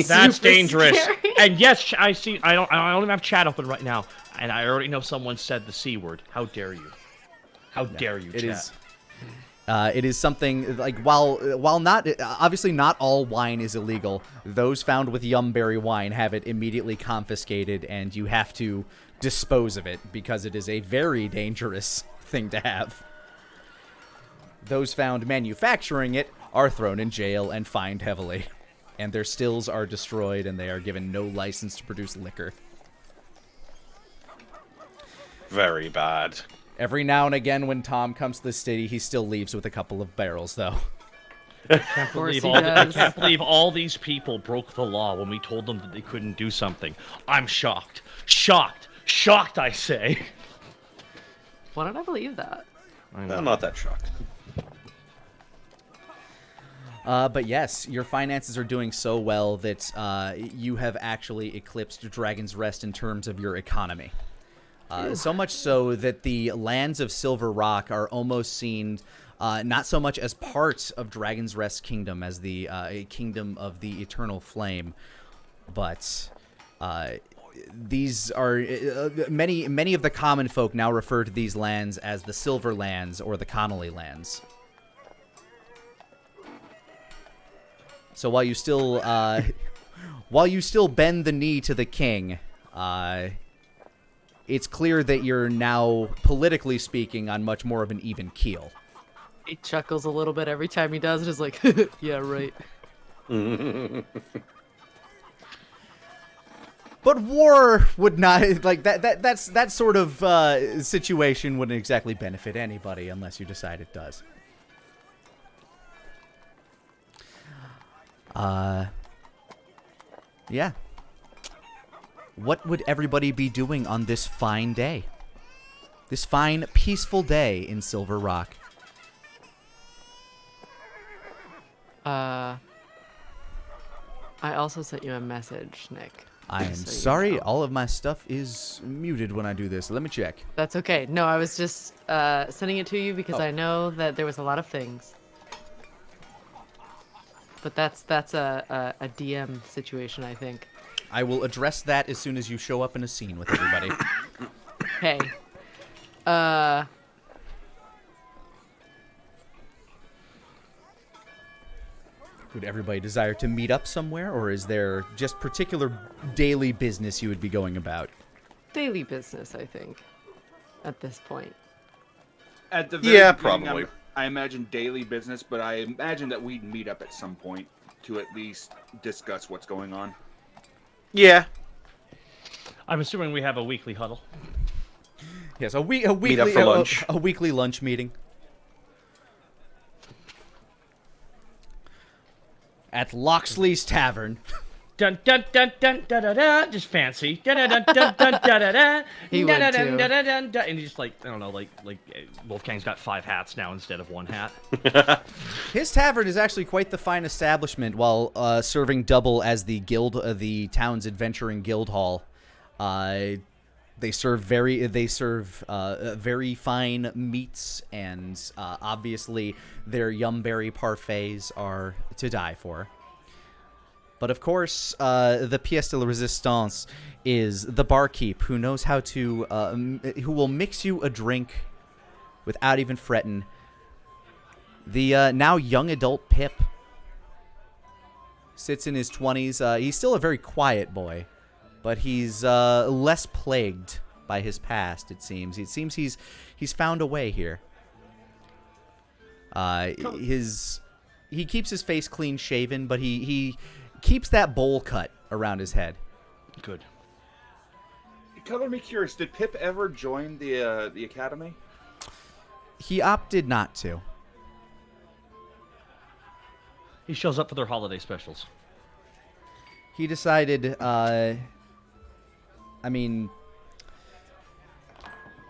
That's dangerous. Scary. And yes, I see. I don't even have chat open right now, and I already know someone said the C word. How dare you? How dare you, chat? It is something like while not obviously not all wine is illegal. Those found with yumberry wine have it immediately confiscated, and you have to dispose of it because it is a very dangerous thing to have. Those found manufacturing it are thrown in jail and fined heavily, and their stills are destroyed, and they are given no license to produce liquor. Very bad. Every now and again, when Tom comes to the city, he still leaves with a couple of barrels, though. I can't believe all these people broke the law when we told them that they couldn't do something. I'm shocked. Shocked, I say. Why don't I believe that? I'm not that shocked. But yes, your finances are doing so well that you have actually eclipsed Dragon's Rest in terms of your economy. So much so that the lands of Silver Rock are almost seen not so much as part of Dragon's Rest Kingdom as the Kingdom of the Eternal Flame, but these are many of the common folk now refer to these lands as the Silver Lands or the Connolly Lands. So while you still bend the knee to the king, it's clear that you're now, politically speaking, on much more of an even keel. He chuckles a little bit every time he does it. It's like, yeah, right. But war would not, like, that sort of situation wouldn't exactly benefit anybody unless you decide it does. Yeah. What would everybody be doing on this fine day? This fine, peaceful day in Silver Rock? I also sent you a message, Nick. I am So you sorry, know. all of my stuff is muted when I do this. Let me check. That's okay. No, I was just sending it to you because I know that there was a lot of things. But that's a DM situation, I think. I will address that as soon as you show up in a scene with everybody. Hey. Would everybody desire to meet up somewhere, or is there just particular daily business you would be going about? Daily business, I think, at this point. At the very Yeah, beginning, probably. I imagine daily business, but I imagine that we'd meet up at some point to at least discuss what's going on. Yeah. I'm assuming we have a weekly huddle. Yes, a weekly up for lunch. A weekly lunch meeting at Loxley's Tavern. Dun dun dun dun da da da. Just fancy. Dun dun dun dun da da da. He would too. And he's like, I don't know, like Wolfgang's got 5 hats now instead of 1 hat. His tavern is actually quite the fine establishment, while serving double as the the town's adventuring guild hall. They serve very fine meats, and obviously their yumberry parfaits are to die for. But of course, the pièce de la résistance is the barkeep who knows how to, who will mix you a drink without even fretting. The now young adult Pip sits in his 20s. He's still a very quiet boy, but he's less plagued by his past, it seems. It seems he's found a way here. He keeps his face clean shaven, but he keeps that bowl cut around his head. Good. Color me curious. Did Pip ever join the academy? He opted not to. He shows up for their holiday specials. He decided,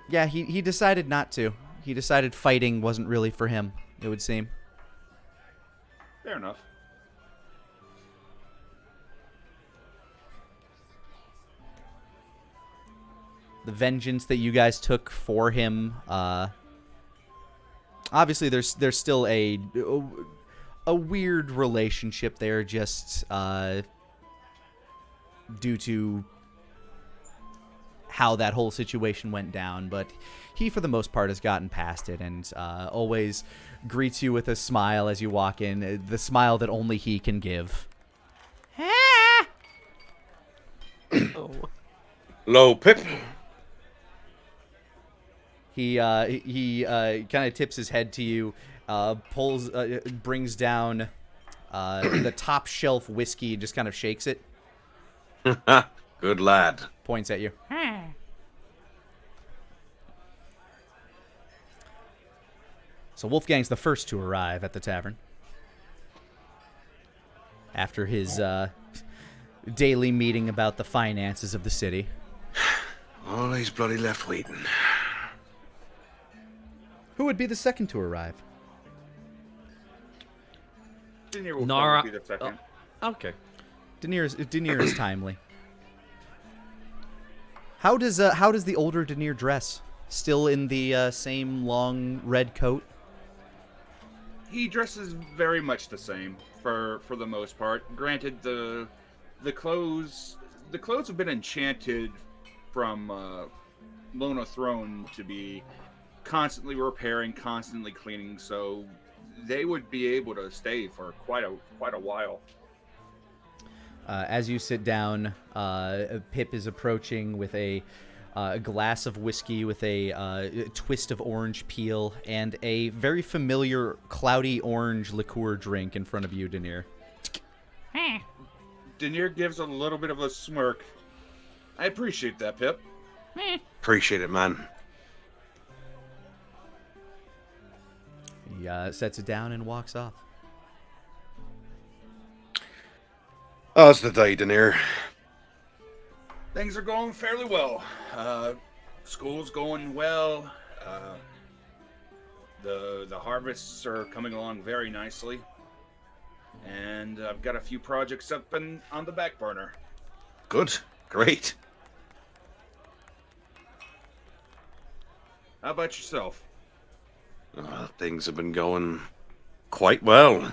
he decided not to. He decided fighting wasn't really for him, it would seem. Fair enough. The vengeance that you guys took for him, obviously there's still a weird relationship there, just due to how that whole situation went down, but he for the most part has gotten past it, and always greets you with a smile as you walk in, the smile that only he can give. Oh. Hello, Pip. He kind of tips his head to you, brings down the top shelf whiskey and just kind of shakes it. Good lad. Points at you. So Wolfgang's the first to arrive at the tavern. After his daily meeting about the finances of the city. Always bloody left waiting. Who would be the second to arrive? Denier will Nara. probably be the second. Okay. Denier is timely. How does the older Denier dress? Still in the same long red coat? He dresses very much the same for the most part. Granted, the clothes have been enchanted from Lona Throne to be constantly repairing, constantly cleaning, so they would be able to stay for quite a while. As you sit down, Pip is approaching with a glass of whiskey with a twist of orange peel and a very familiar cloudy orange liqueur drink in front of you, Denier. Denier gives a little bit of a smirk. I appreciate that, Pip. Appreciate it, man. He sets it down and walks off. How's the day, Denier? Things are going fairly well. School's going well. The harvests are coming along very nicely. And I've got a few projects up and on the back burner. Good. Great. How about yourself? Things have been going quite well.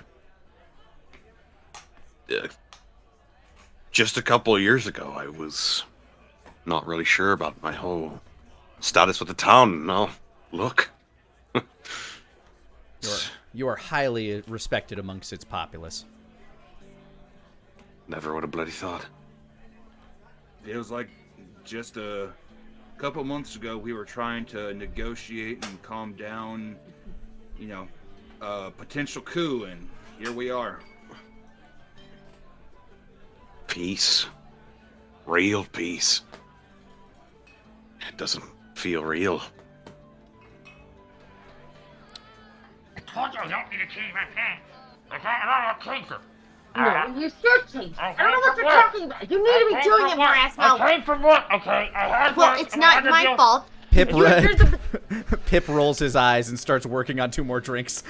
Just a couple of years ago, I was not really sure about my whole status with the town. Now, look. You are highly respected amongst its populace. Never would have bloody thought. Feels like just a couple months ago we were trying to negotiate and calm down, a potential coup, and here we are. Peace. Real peace. It doesn't feel real. I told you I don't need to change my pants. Okay, I don't change them. No, you should change. I don't know what you're talking about. You need to be doing it more, asshole. I came from work, okay? I had Well, work, it's and I had not to my deal- fault. Pip, You're the- Pip rolls his eyes and starts working on 2 more drinks.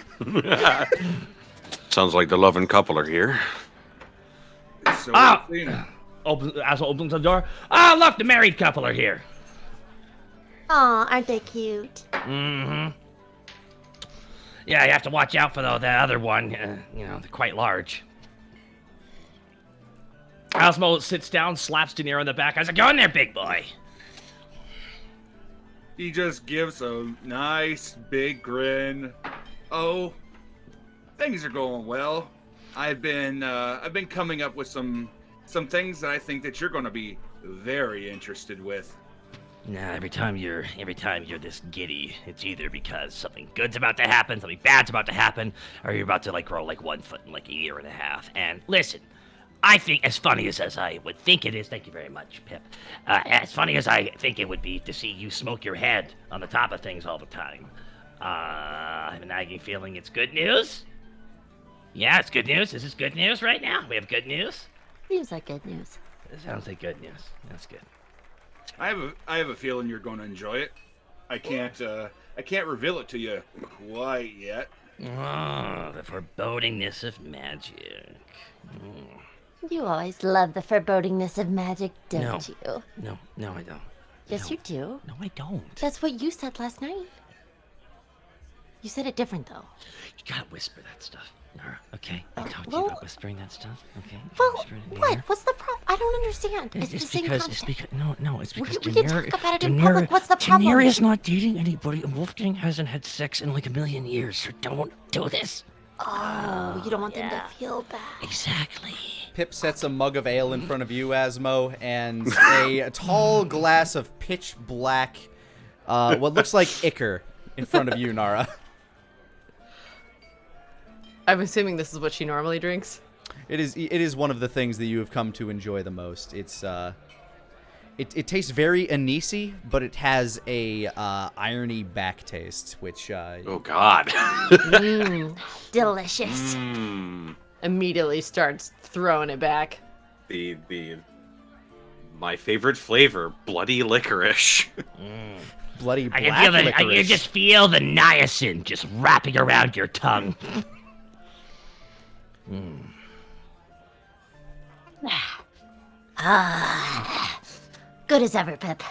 Sounds like the loving couple are here. So Ah! we've seen- Asshole opens the door. Ah, look, the married couple are here. Aw, aren't they cute? Mm-hmm. Yeah, you have to watch out for the other one. They're quite large. Asmo sits down, slaps De Niro in the back. I said, "Go in there, big boy." He just gives a nice big grin. Oh, things are going well. I've been coming up with some things that I think that you're going to be very interested with. Nah, every time you're this giddy, it's either because something good's about to happen, something bad's about to happen, or you're about to grow 1 foot in a year and a half. And listen, I think as funny as I would think it is, thank you very much, Pip. As funny as I think it would be to see you smoke your head on the top of things all the time, I have a nagging feeling it's good news. Yeah, it's good news. Is this good news right now? We have good news. Seems like good news. It sounds like good news. That's good. I have a feeling you're going to enjoy it. I can't reveal it to you quite yet. Oh, the forebodingness of magic. Mm. You always love the forebodingness of magic, don't you? No, I don't. Yes, No. you do. No, I don't. That's what you said last night. You said it different, though. You gotta whisper that stuff, Nara. Okay? I talked to well- you about whispering that stuff. Okay? You Well, whisper it in what? here. What's the problem? I don't understand. It's the same because concept. no, it's because we can talk about it in Daenerys- public. What's the problem? Daenerys is not dating anybody, and Wolfgang hasn't had sex in 1,000,000 years, so don't do this. Oh, you don't want them yeah. to feel bad. Exactly. Pip sets a mug of ale in front of you, Asmo, and a tall glass of pitch black, what looks like ichor in front of you, Nara. I'm assuming this is what she normally drinks. It is one of the things that you have come to enjoy the most. It's it tastes very anise, but it has a irony back taste, which Oh God. Delicious. Immediately starts throwing it back. My favorite flavor, bloody licorice. bloody I black can feel the, I licorice. can just feel the niacin just wrapping around your tongue. Good as ever, Pip.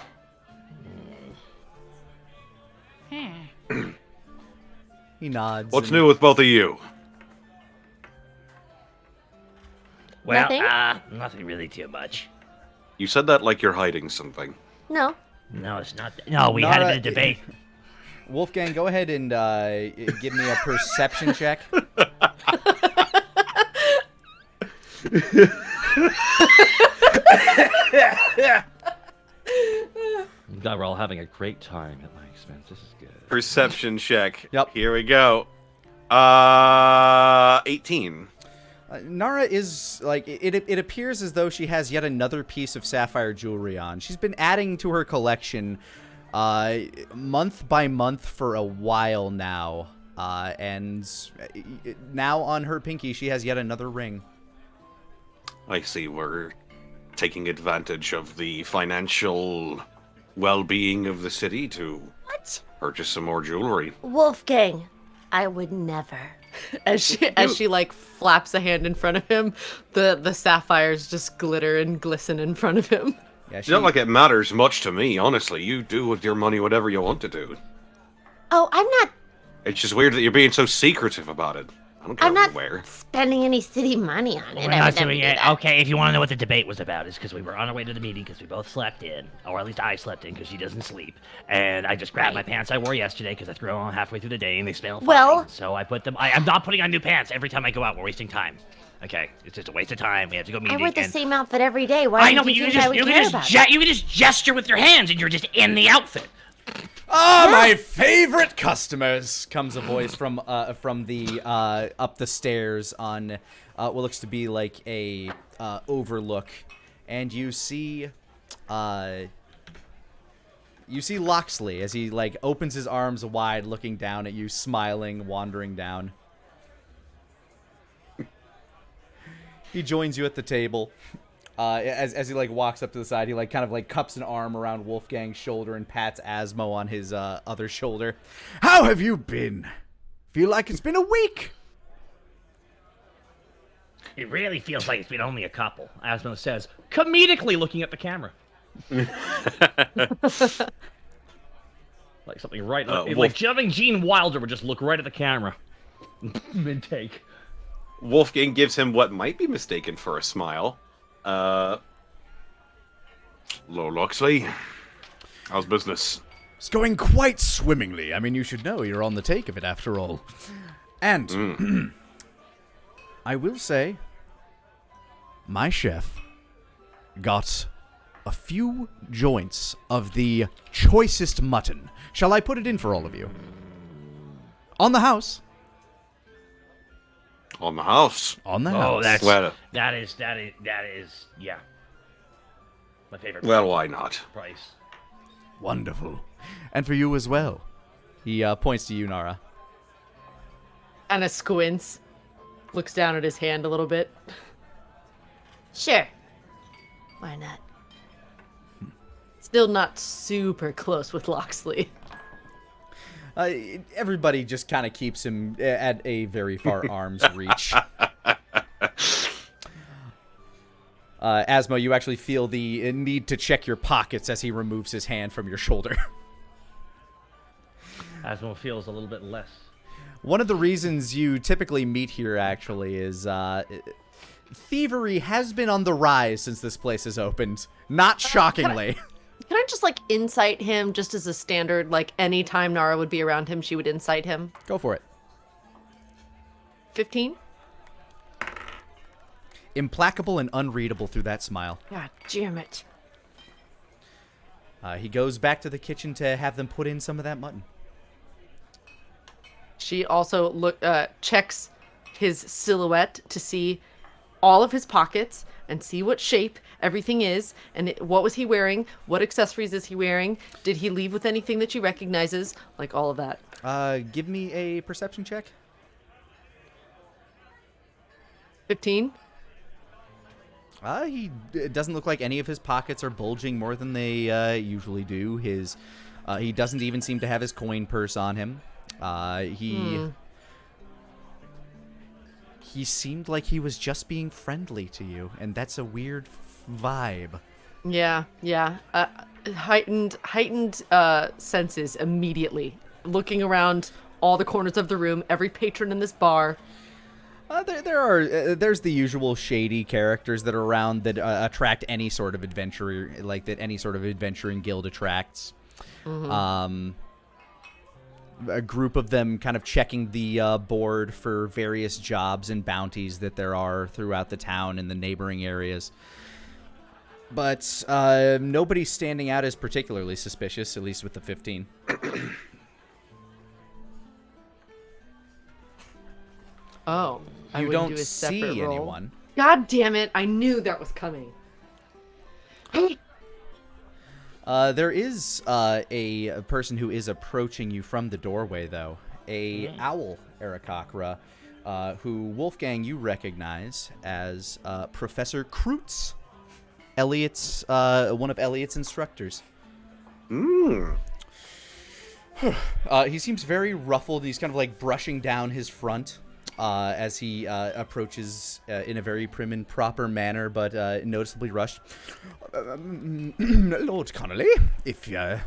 He nods. What's and- new with both of you? Well, Nothing? nothing really too much. You said that like you're hiding something. No. No, it's not. No, we had a Nara, bit of debate. Wolfgang, go ahead and give me a perception check. God, we're all having a great time at my expense. This is good. Perception check. Yep. Here we go. 18. Nara is like it appears as though she has yet another piece of sapphire jewelry on. She's been adding to her collection month by month for a while now. And now on her pinky she has yet another ring. I see we're taking advantage of the financial well-being of the city to What? purchase some more jewelry. Wolfgang, I would never. As she like flaps a hand in front of him, the sapphires just glitter and glisten in front of him. Yeah, It's not like it matters much to me, honestly. You do with your money whatever you want to do. Oh, I'm not. It's just weird that you're being so secretive about it. I don't care I'm not where. spending any city money on it. We're I not would never doing do it. that. Okay, if you want to know what the debate was about, it's because we were on our way to the meeting because we both slept in, or at least I slept in because she doesn't sleep. And I just grabbed my pants I wore yesterday because I threw them on halfway through the day and they smell fine. Well- So I put them. I'm not putting on new pants every time I go out. We're wasting time. Okay, it's just a waste of time. We have to go meeting. I wear the and- same outfit every day. Why I know, do but you you think I would care about it? you can just gesture with your hands and you're just in the outfit. Ah, my favorite customers! Comes a voice from the up the stairs on what looks to be like a overlook, and you see Loxley as he like opens his arms wide, looking down at you, smiling, wandering down. He joins you at the table. As he like walks up to the side, he like kind of like cups an arm around Wolfgang's shoulder and pats Asmo on his other shoulder. How have you been? Feel like it's been a week. It really feels like it's been only a couple. Asmo says, comedically looking at the camera. Like something right, like Gene Wilder would just look right at the camera. Mid-take. Wolfgang gives him what might be mistaken for a smile. Hello, Loxley. How's business? It's going quite swimmingly. I mean, you should know you're on the take of it after all. And I will say, my chef got a few joints of the choicest mutton. Shall I put it in for all of you? On the house. On the house. On the house. That is, yeah. My favorite. Well, why not? Price. Wonderful. And for you as well. He points to you, Nara. Anna squints, looks down at his hand a little bit. Sure. Why not? Still not super close with Loxley. Everybody just kind of keeps him at a very far arm's reach. Asmo, you actually feel the need to check your pockets as he removes his hand from your shoulder. Asmo feels a little bit less. One of the reasons you typically meet here, actually, is thievery has been on the rise since this place has opened. Not shockingly. Can I just, like, incite him just as a standard? Like, any time Nara would be around him, she would incite him? Go for it. 15? Implacable and unreadable through that smile. God damn it. He goes back to the kitchen to have them put in some of that mutton. She also checks his silhouette to see all of his pockets and see what shape everything is, and what was he wearing, what accessories is he wearing, did he leave with anything that she recognizes, like all of that. Give me a perception check. 15? It doesn't look like any of his pockets are bulging more than they usually do. He doesn't even seem to have his coin purse on him. He seemed like he was just being friendly to you, and that's a weird vibe. Yeah. Heightened senses immediately. Looking around all the corners of the room, every patron in this bar. There's the usual shady characters that are around that attract any sort of adventurer, like that any sort of adventuring guild attracts. Mm-hmm. A group of them kind of checking the board for various jobs and bounties that there are throughout the town and the neighboring areas. But nobody's standing out as particularly suspicious, at least with the 15. Oh, you don't see anyone. God damn it! I knew that was coming. There is a person who is approaching you from the doorway, though. Owl Arakakra, who, Wolfgang, you recognize as Professor Kreutz, one of Elliot's instructors. He seems very ruffled. He's kind of like brushing down his front as he approaches in a very prim and proper manner, but noticeably rushed. Lord Connolly, if a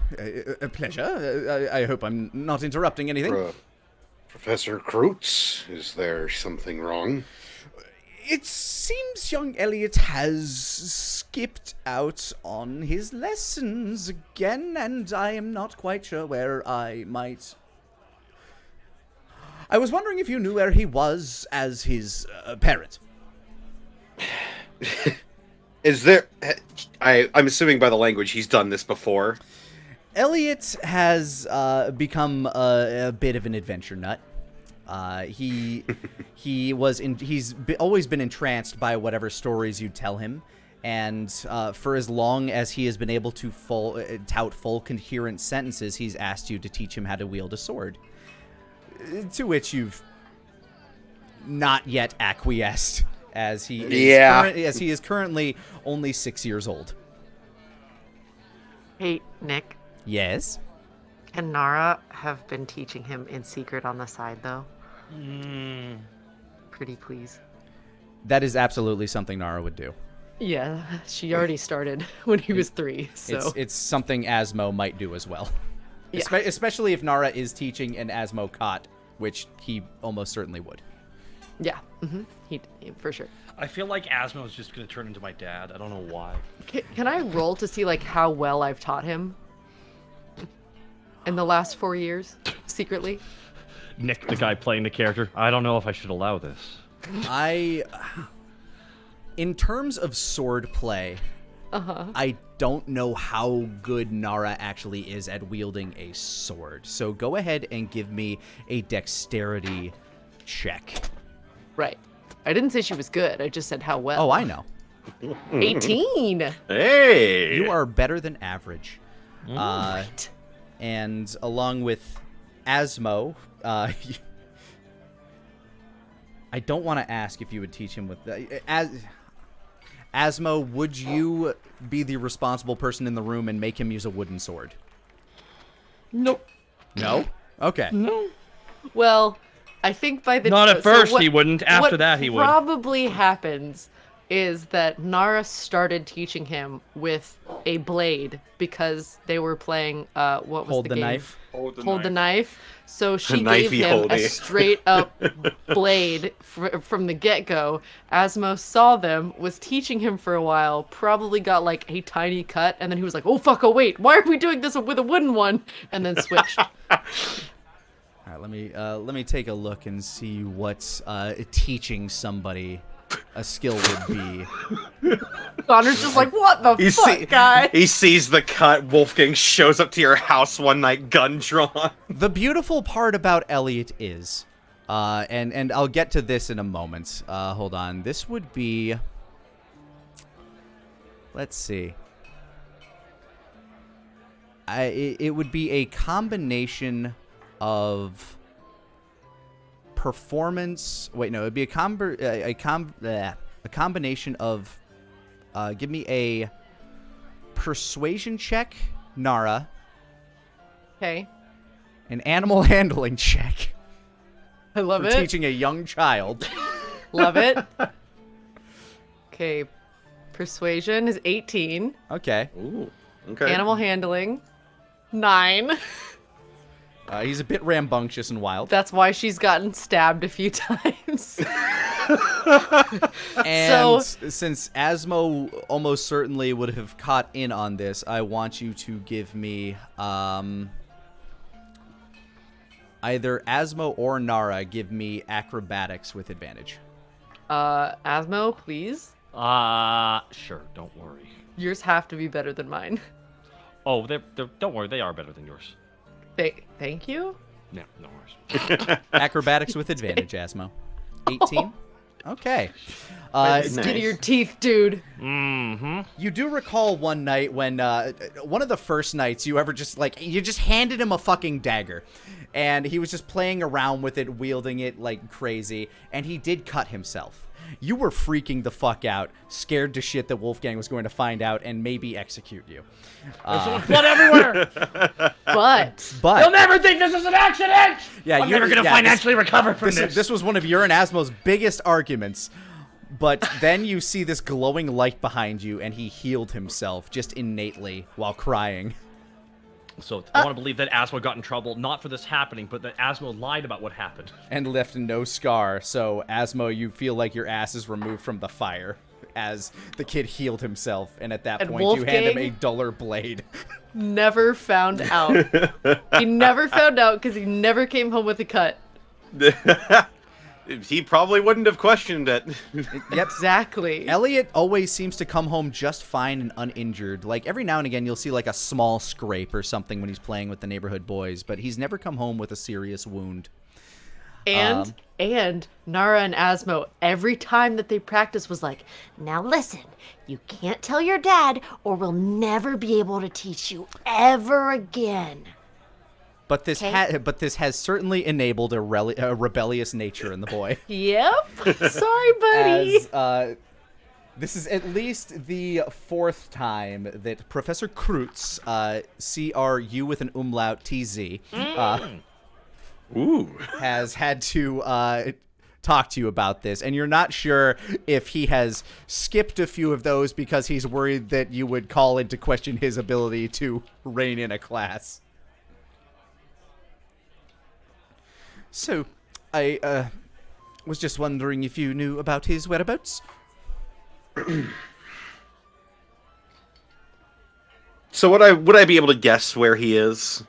pleasure. I hope I'm not interrupting anything. Professor Kreutz, is there something wrong? It seems young Elliot has skipped out on his lessons again, and I am not quite sure where I might... I was wondering if you knew where he was as his parent. Is there... I'm assuming by the language he's done this before. Elliot has become a bit of an adventure nut. Always been entranced by whatever stories you tell him, and for as long as he has been able to tout full coherent sentences, he's asked you to teach him how to wield a sword. To which you've not yet acquiesced, as he is currently only 6 years old. Hey, Nick. Yes. Can Nara have been teaching him in secret on the side, though? Pretty please. That is absolutely something Nara would do. Yeah, she already started when he was 3, so... It's something Asmo might do as well. Yeah. Especially if Nara is teaching an Asmo Kot, which he almost certainly would. Yeah, he for sure. I feel like Asmo is just going to turn into my dad. I don't know why. Can I roll to see, like, how well I've taught him? In the last 4 years, secretly? Nick, the guy playing the character, I don't know if I should allow this. In terms of sword play, I don't know how good Nara actually is at wielding a sword. So go ahead and give me a dexterity check. Right. I didn't say she was good. I just said how well. Oh, I know. 18! Hey! You are better than average. Right. And along with Asmo, I don't want to ask if you would teach him with... Asmo, would you be the responsible person in the room and make him use a wooden sword? Nope. No? Okay. No. Well, I think by the... Not at first he wouldn't. After that he would. What probably happens is that Nara started teaching him with a blade because they were playing, what was Hold the the game? knife. Hold the knife. So she Knifey gave him a holding. straight up blade from the get-go. Asmo saw them, was teaching him for a while, probably got like a tiny cut, and then he was like, oh fuck, oh wait, why are we doing this with a wooden one? And then switched. All right, let me take a look and see what teaching somebody a skill would be. Connor's just like, what the fuck, guy? He sees the cut. Wolfgang shows up to your house one night, gun drawn. The beautiful part about Elliot is, and I'll get to this in a moment. Hold on. This would be... Let's see. It would be a combination of performance. Wait, no, it'd be a combination of. Give me a persuasion check, Nara. Okay. An animal handling check. I love for it. teaching a young child. Love it. Okay. Persuasion is 18. Okay. Ooh, okay. Animal handling, 9. He's a bit rambunctious and wild. That's why she's gotten stabbed a few times. And since Asmo almost certainly would have caught in on this, I want you to give me either Asmo or Nara give me acrobatics with advantage. Asmo, please. Sure, don't worry. Yours have to be better than mine. Oh, they're don't worry, they are better than yours. Thank you? No, no worries. Acrobatics with advantage, Asmo. 18? Okay. Skin of your teeth, dude. Mm-hmm. You do recall one night when, one of the first nights you ever just, like, you just handed him a fucking dagger. And he was just playing around with it, wielding it like crazy. And he did cut himself. You were freaking the fuck out, scared to shit that Wolfgang was going to find out and maybe execute you. There's blood everywhere! But You'll never think this is an accident! Yeah, I'm never going to financially recover from this. This was one of your and Asmo's biggest arguments. But then you see this glowing light behind you, and he healed himself just innately while crying. So I want to believe that Asmo got in trouble, not for this happening, but that Asmo lied about what happened. And left no scar, so Asmo, you feel like your ass is removed from the fire as the kid healed himself, and at that point you hand him a duller blade. never found out. He never found out because he never came home with a cut. he probably wouldn't have questioned it. Yep. Exactly. Elliot always seems to come home just fine and uninjured. Like, every now and again, you'll see, like, a small scrape or something when he's playing with the neighborhood boys, but he's never come home with a serious wound. And Nara and Asmo, every time that they practice, was like, Now listen, you can't tell your dad or we'll never be able to teach you ever again. But this has certainly enabled a rebellious nature in the boy. yep, sorry, buddy. As this is at least the 4th time that Professor Kreutz, CRU with an umlaut TZ, Ooh. has had to talk to you about this, and you're not sure if he has skipped a few of those because he's worried that you would call into question his ability to rein in a class. So, I was just wondering if you knew about his whereabouts. So would I be able to guess where he is?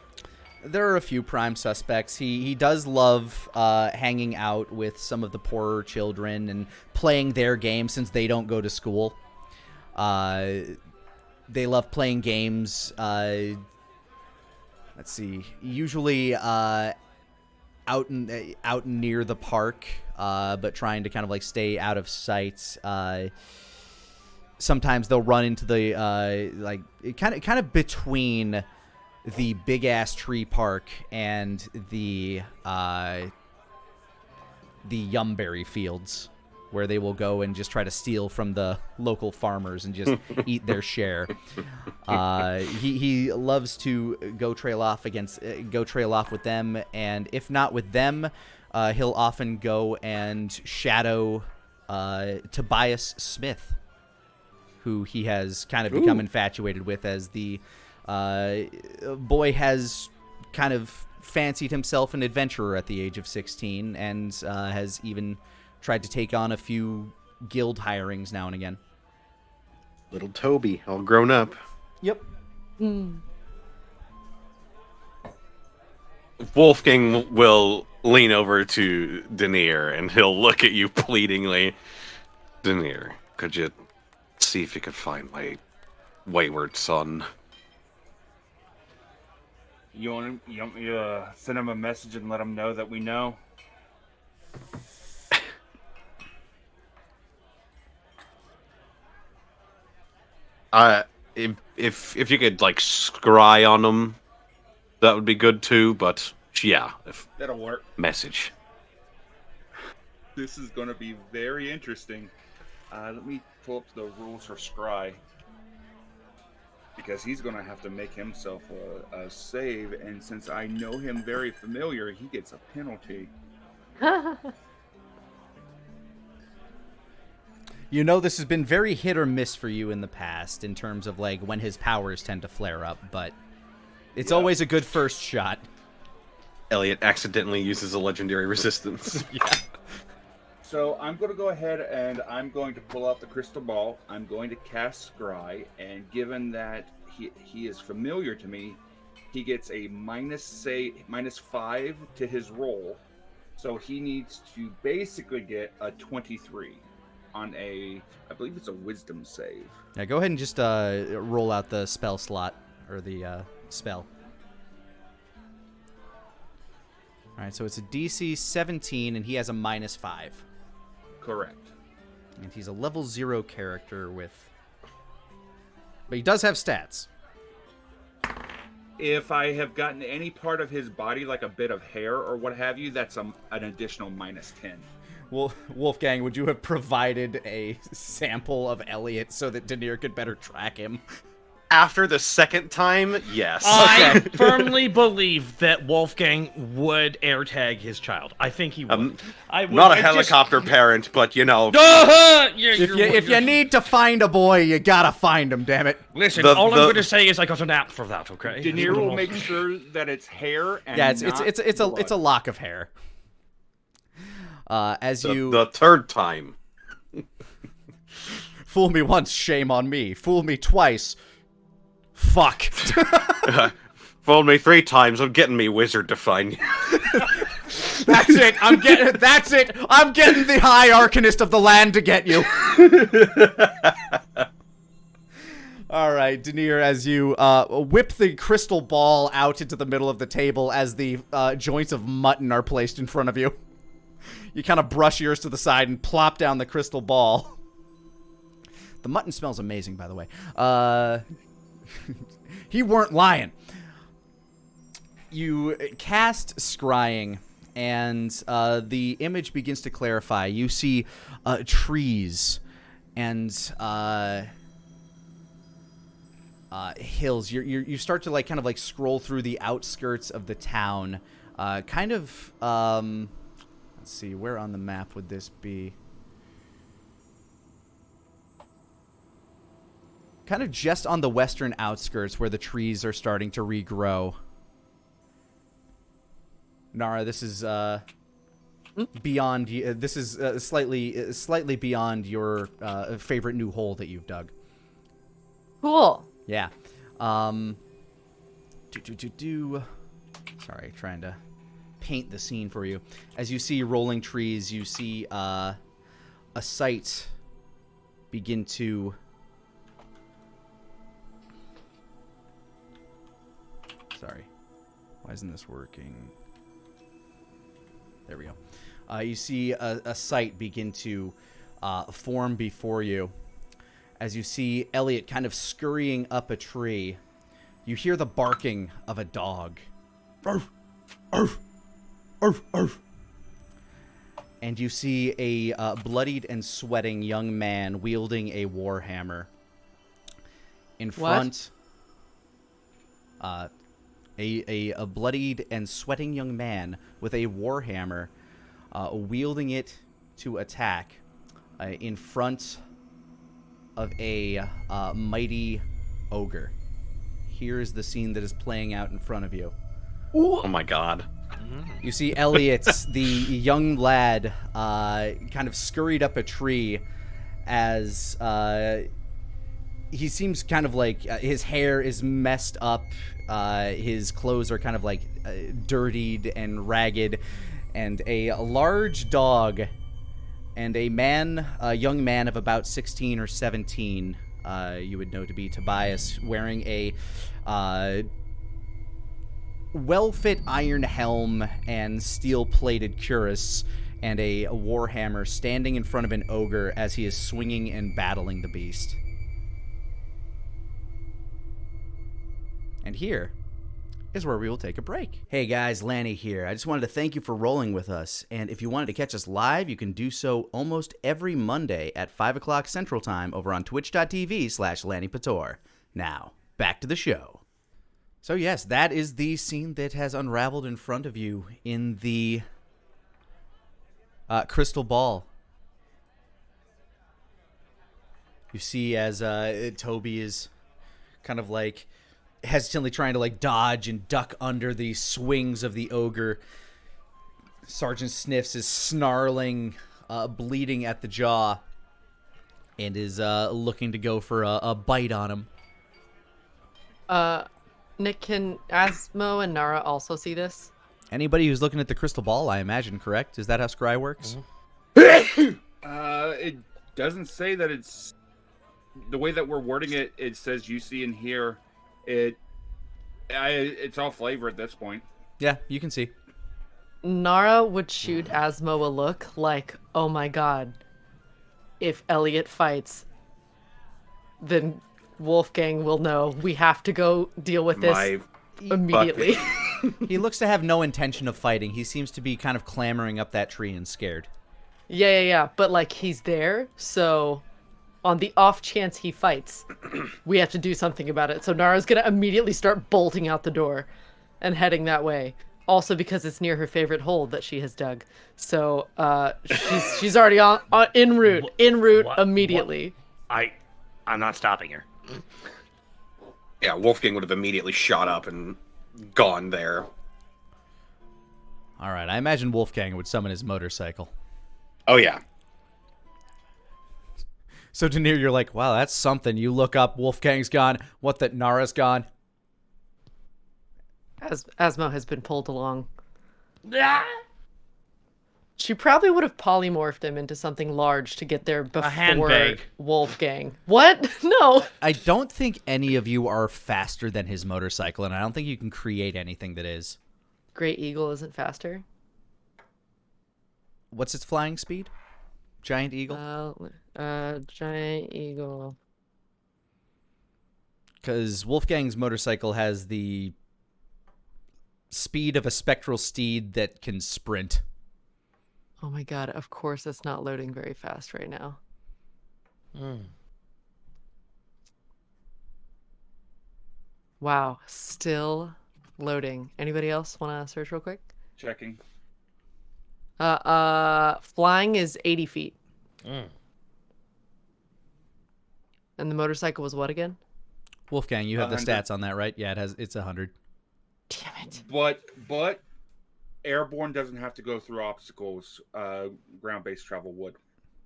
There are a few prime suspects. He does love hanging out with some of the poorer children and playing their games since they don't go to school. They love playing games. Let's see. Usually out near the park, but trying to kind of like stay out of sight. Sometimes they'll run into the like kind of between the big ass tree park and the Yumberry fields, where they will go and just try to steal from the local farmers and just eat their share. He loves to go trail off with them, and if not with them, he'll often go and shadow Tobias Smith, who he has kind of become infatuated with, as the boy has kind of fancied himself an adventurer at the age of 16 and has even tried to take on a few guild hirings now and again. Little Toby, all grown up. Yep. Wolfgang will lean over to Denier and he'll look at you pleadingly. Denier, could you see if you could find my wayward son? You want me to send him a message and let him know that we know? If you could like scry on him, that would be good too. But yeah, if That'll work. message. This is going to be very interesting. Let me pull up the rules for Scry. Because he's going to have to make himself a save, and since I know him very familiar, he gets a penalty. You know, this has been very hit or miss for you in the past in terms of like when his powers tend to flare up, but it's always a good first shot. Elliot accidentally uses a legendary resistance. Yeah. So I'm going to go ahead and I'm going to pull out the crystal ball. I'm going to cast Scry, and given that he is familiar to me, he gets a -5 to his roll. So he needs to basically get a 23 on I believe it's a wisdom save. Yeah, go ahead and just roll out the spell slot, or the spell. All right, so it's a DC 17, and he has a -5. Correct. And he's a level 0 character with... But he does have stats. If I have gotten any part of his body, like a bit of hair or what have you, that's an additional -10. Well, Wolfgang, would you have provided a sample of Elliot so that Denier could better track him? After the second time, yes. I firmly believe that Wolfgang would AirTag his child. I think he would. Not a helicopter parent, but you know. If you need to find a boy, you gotta find him, damn it. Listen, all I'm going to say is I got an app for that, okay? Denier will make sure that it's hair and Yeah, not it's a lock of hair. The third time. Fool me once, shame on me. Fool me twice. Fuck. Fooled me 3 times. I'm getting me wizard to find you. That's it. That's it. I'm getting the High Arcanist of the land to get you. All right, Denier, as you whip the crystal ball out into the middle of the table as the joints of mutton are placed in front of you. You kind of brush yours to the side and plop down the crystal ball. The mutton smells amazing, by the way. He weren't lying. You cast Scrying, and the image begins to clarify. You see trees and hills. You start to kind of scroll through the outskirts of the town. Let's see, where on the map would this be? Kind of just on the western outskirts where the trees are starting to regrow. Nara, this is beyond. This is slightly beyond your favorite new hole that you've dug. Cool. Yeah. Sorry, trying to paint the scene for you. As you see rolling trees, you see a sight begin to. Sorry, why isn't this working? There we go. You see a sight begin to form before you. As you see Elliot kind of scurrying up a tree, you hear the barking of a dog. Arf, arf, arf, arf. And you see a bloodied and sweating young man wielding a warhammer. In front, a bloodied and sweating young man with a warhammer, wielding it to attack in front of a mighty ogre. Here is the scene that is playing out in front of you. Oh my god. You see Elliot, the young lad, kind of scurried up a tree as he seems kind of his hair is messed up, his clothes are kind of dirtied and ragged, and a large dog and a young man of about 16 or 17, you would know to be Tobias, wearing a well-fit iron helm and steel-plated cuirass and a warhammer, standing in front of an ogre as he is swinging and battling the beast. And here is where we will take a break. Hey guys, Lani here. I just wanted to thank you for rolling with us. And if you wanted to catch us live, you can do so almost every Monday at 5 o'clock Central Time over on twitch.tv/Lanipator. Now, back to the show. So yes, that is the scene that has unraveled in front of you in the crystal ball. You see as Toby is kind of hesitantly trying to dodge and duck under the swings of the ogre. Sergeant Sniffs is snarling, bleeding at the jaw, and is looking to go for a bite on him. Nick, can Asmo and Nara also see this? Anybody who's looking at the crystal ball, I imagine, correct? Is that how scry works? It doesn't say that it's the way that we're wording it. It says you see and hear. It's all flavor at this point. Yeah, you can see. Nara would shoot Asmo a look like, oh my god, if Elliot fights, then Wolfgang will know we have to go deal with this immediately. He looks to have no intention of fighting. He seems to be kind of clambering up that tree and scared. Yeah. But he's there, so on the off chance he fights, we have to do something about it. So Nara's gonna immediately start bolting out the door and heading that way. Also because it's near her favorite hole that she has dug. So she's already on en route immediately. I'm not stopping her. Yeah, Wolfgang would have immediately shot up and gone there. All right, I imagine Wolfgang would summon his motorcycle. Oh yeah. So Denier, you're like, wow, that's something. You look up, Wolfgang's gone. What, that Nara's gone? Asmo has been pulled along. She probably would have polymorphed him into something large to get there before handbag. Wolfgang. What? No. I don't think any of you are faster than his motorcycle, and I don't think you can create anything that is. Great Eagle isn't faster. What's its flying speed? Giant Eagle? Giant Eagle. Because Wolfgang's motorcycle has the speed of a spectral steed that can sprint. Oh my god, of course it's not loading very fast right now. Wow, still loading. Anybody else want to search real quick? Checking. Flying is 80 feet. Mm. And the motorcycle was what again? Wolfgang, you have the 100. stats on that, right? Yeah, it's 100. Damn it. But airborne doesn't have to go through obstacles. Ground-based travel would.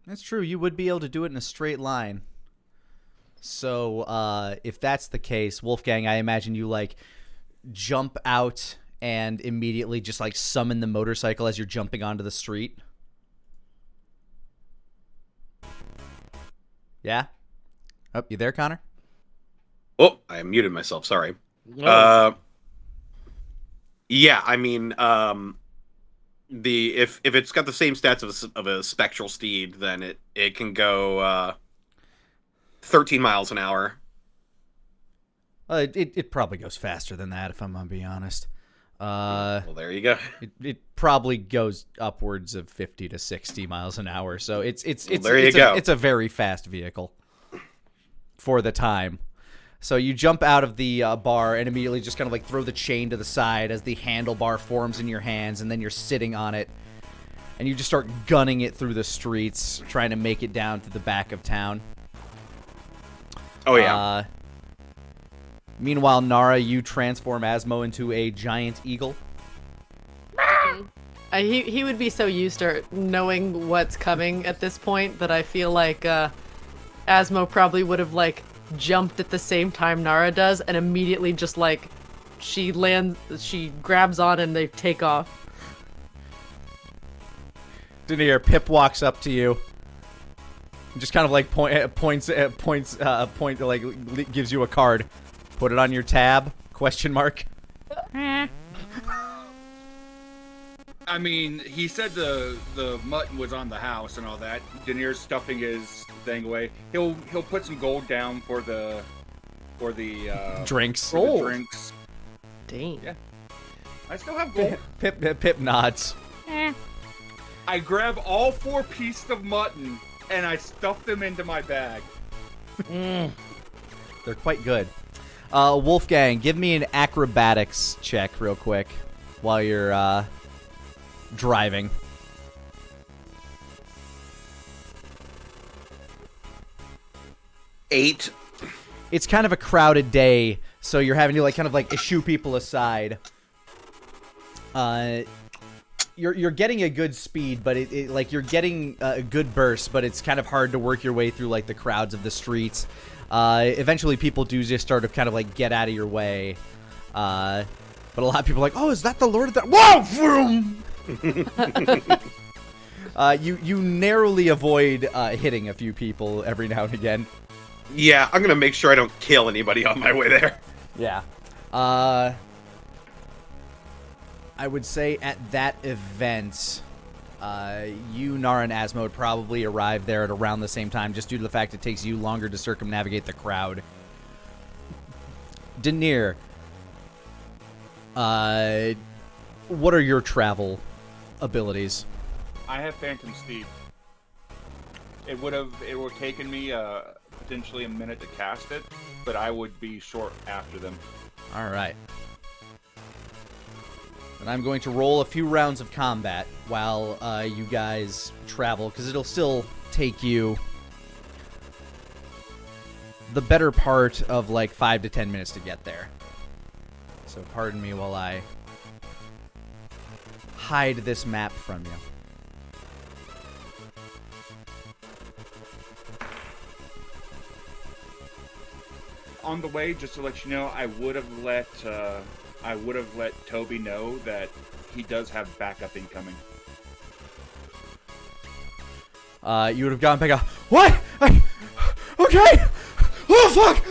That's true. You would be able to do it in a straight line. So, if that's the case, Wolfgang, I imagine you, like, jump out and immediately just, like, summon the motorcycle as you're jumping onto the street. Yeah? Oh, you there, Connor? Oh, I muted myself. Sorry. Oh. Yeah, I mean, if it's got the same stats of a spectral steed, then it can go 13 miles an hour. It probably goes faster than that, if I'm gonna be honest. Well, there you go. It probably goes upwards of 50 to 60 miles an hour. So it's a very fast vehicle for the time. So you jump out of the bar and immediately just kind of like throw the chain to the side as the handlebar forms in your hands, and then you're sitting on it, and you just start gunning it through the streets, trying to make it down to the back of town. Oh yeah. Meanwhile, Nara, you transform Asmo into a giant eagle. He would be so used to knowing what's coming at this point that I feel like Asmo probably would have like jumped at the same time Nara does, and immediately just like she grabs on and they take off. Denier, Pip walks up to you, and just kind of like points like gives you a card. Put it on your tab? Question mark. I mean, he said the mutton was on the house and all that. Denier's stuffing his thing away. He'll put some gold down for the Drinks. for the drinks. Dang. Yeah. I still have gold. Pip nods. I grab all 4 pieces of mutton and I stuff them into my bag. They're quite good. Wolfgang, give me an acrobatics check real quick while you're driving. Eight. It's kind of a crowded day, so you're having to like kind of like eschew people aside. You're getting a good speed, but it like you're getting a good burst, but it's kind of hard to work your way through like the crowds of the streets. Eventually people do just start to kind of like get out of your way. But a lot of people are like, oh, is that the Lord of the... Whoa! Vroom! You narrowly avoid hitting a few people every now and again. Yeah, I'm gonna make sure I don't kill anybody on my way there. Yeah. I would say at that event, you, Nara, and Asmo would probably arrive there at around the same time, just due to the fact it takes you longer to circumnavigate the crowd. Denier, what are your travel abilities? I have Phantom Steed. It would have taken me potentially a minute to cast it, but I would be short after them. All right. And I'm going to roll a few rounds of combat while you guys travel, because it'll still take you the better part of like 5 to 10 minutes to get there. So pardon me while I hide this map from you. On the way, just to let you know, I would have let Toby know that he does have backup incoming. you would have gone back up. What? Okay. Oh fuck.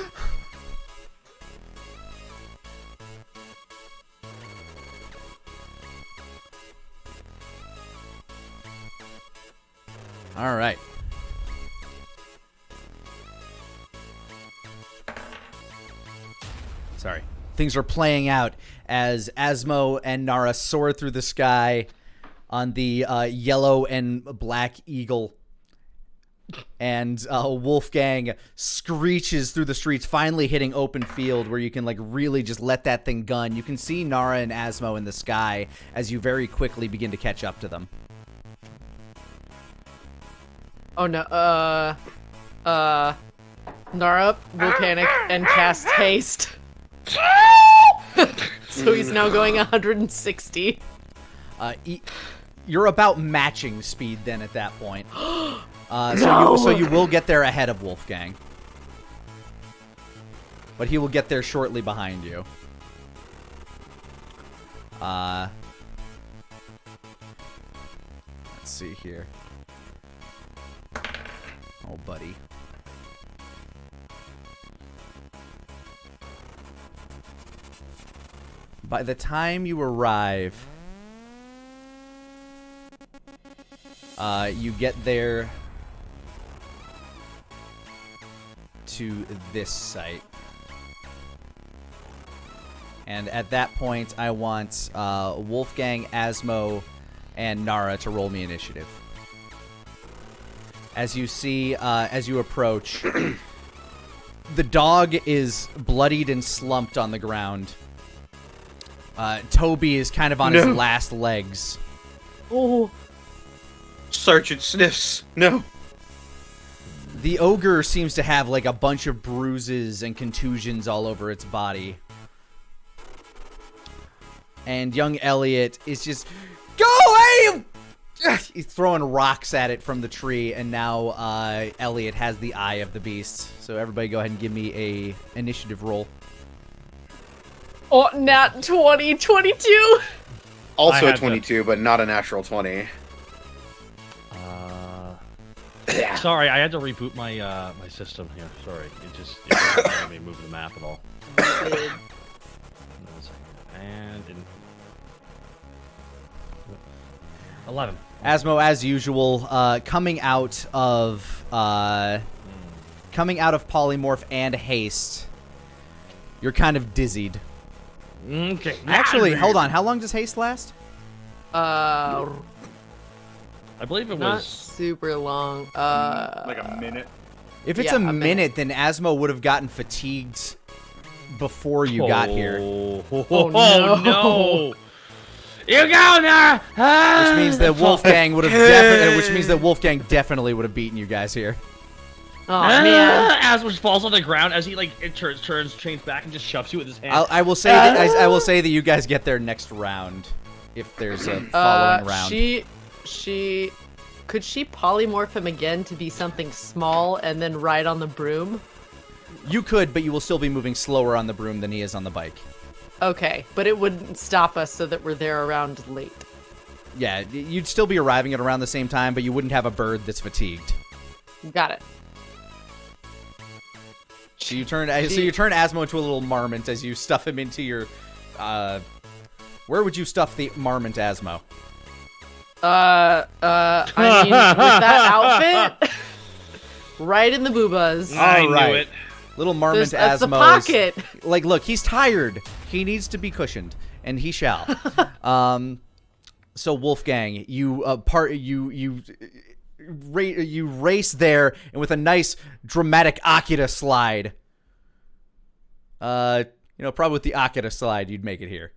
All right. Sorry. Things are playing out as Asmo and Nara soar through the sky on the yellow and black eagle. And Wolfgang screeches through the streets, finally hitting open field where you can like really just let that thing gun. You can see Nara and Asmo in the sky as you very quickly begin to catch up to them. Oh no, Nara will panic and cast haste. So he's now going 160. You're about matching speed then at that point. So you will get there ahead of Wolfgang. But he will get there shortly behind you. Let's see here. Oh, buddy. By the time you arrive, you get there to this site. And at that point, I want Wolfgang, Asmo, and Nara to roll me initiative. As you see, as you approach, the dog is bloodied and slumped on the ground. Toby is kind of on his last legs. Oh. Sergeant Sniffs, no. The ogre seems to have like a bunch of bruises and contusions all over its body. And young Elliot is just, go away! He's throwing rocks at it from the tree, and now Elliot has the eye of the beast. So everybody go ahead and give me a initiative roll. Oh, nat 20, 22. Also I a had 22, but not a natural 20. Sorry, I had to reboot my my system here. Sorry, it didn't let me move the map at all. And in 11. Asmo, as usual, coming out of polymorph and haste, you're kind of dizzied. Okay. Actually, hold on. How long does haste last? I believe it Not was. super long. Like a minute. If it's Yeah, a a minute. minute, then Asmo would have gotten fatigued before you got here. Oh no. no! You go now! Which means that Wolfgang would have definitely would have beaten you guys here. Oh man. As which falls on the ground as he like it turns, chains back and just shoves you with his hand. I will say that you guys get there next round, if there's a following round. Could she polymorph him again to be something small and then ride on the broom? You could, but you will still be moving slower on the broom than he is on the bike. Okay, but it wouldn't stop us so that we're there around late. Yeah, you'd still be arriving at around the same time, but you wouldn't have a bird that's fatigued. Got it. So you turn Asmo into a little marmot as you stuff him into your. Where would you stuff the marmot, Asmo? I mean, with that outfit, right in the boobas. I All right. knew it. Little marmot That's the Asmo. pocket. Like, look, he's tired. He needs to be cushioned, and he shall. So Wolfgang, you race there, and with a nice dramatic Akira slide. Probably with the Akira slide, you'd make it here.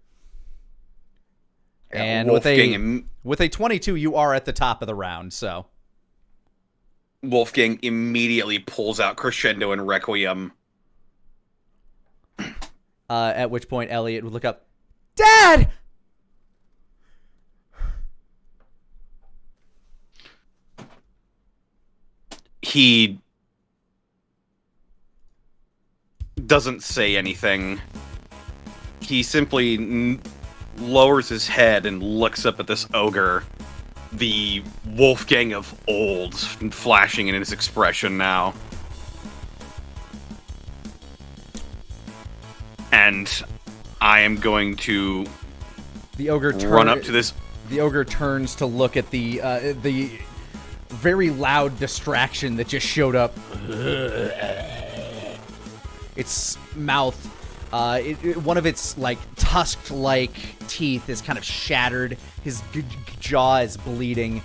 Yeah, And with a 22, you are at the top of the round. So Wolfgang immediately pulls out Crescendo and Requiem. at which point Elliot would look up, Dad. He doesn't say anything. He simply lowers his head and looks up at this ogre the Wolfgang of old flashing in his expression now. And I am going to The ogre run up to this. The ogre turns to look at the very loud distraction that just showed up. Its mouth, one of its like tusked-like teeth is kind of shattered. His jaw is bleeding.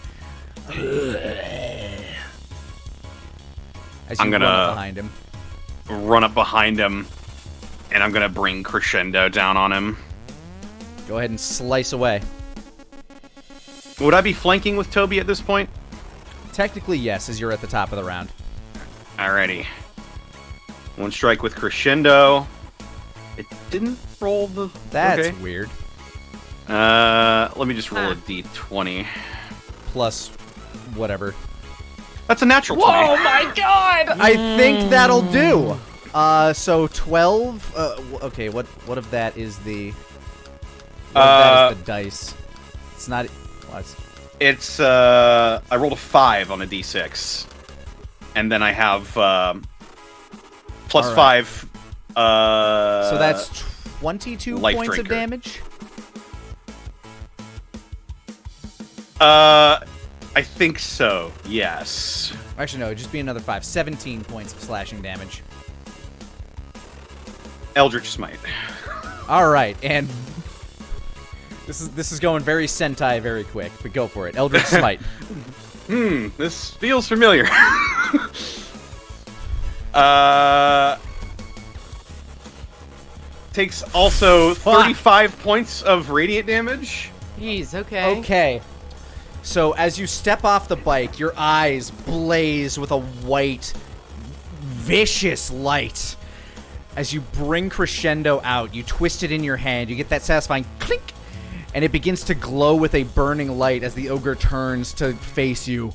As I'm you gonna run up behind him. Run up behind him, and I'm gonna bring Crescendo down on him. Go ahead and slice away. Would I be flanking with Toby at this point? Technically, yes, as you're at the top of the round. Alrighty. One strike with Crescendo. It didn't roll the... That's okay. weird. Let me just roll a d20. Plus, whatever. That's a natural 20. Oh my god! I think that'll do. So 12. Okay, what of that is the? What of that is the dice? It's not. What? It's I rolled a 5 on a d6, and then I have plus All right. 5. So that's 22 Life points Drinker. of damage. I think so. Yes. Actually, no, it'd just be another 5. 17 points of slashing damage. Eldritch Smite. All right, and this is going very Sentai very quick, but go for it. Eldritch Smite. This feels familiar. Takes also 35 points of radiant damage. Jeez, okay. Okay. So as you step off the bike, your eyes blaze with a white, vicious light. As you bring Crescendo out, you twist it in your hand, you get that satisfying clink, and it begins to glow with a burning light as the ogre turns to face you.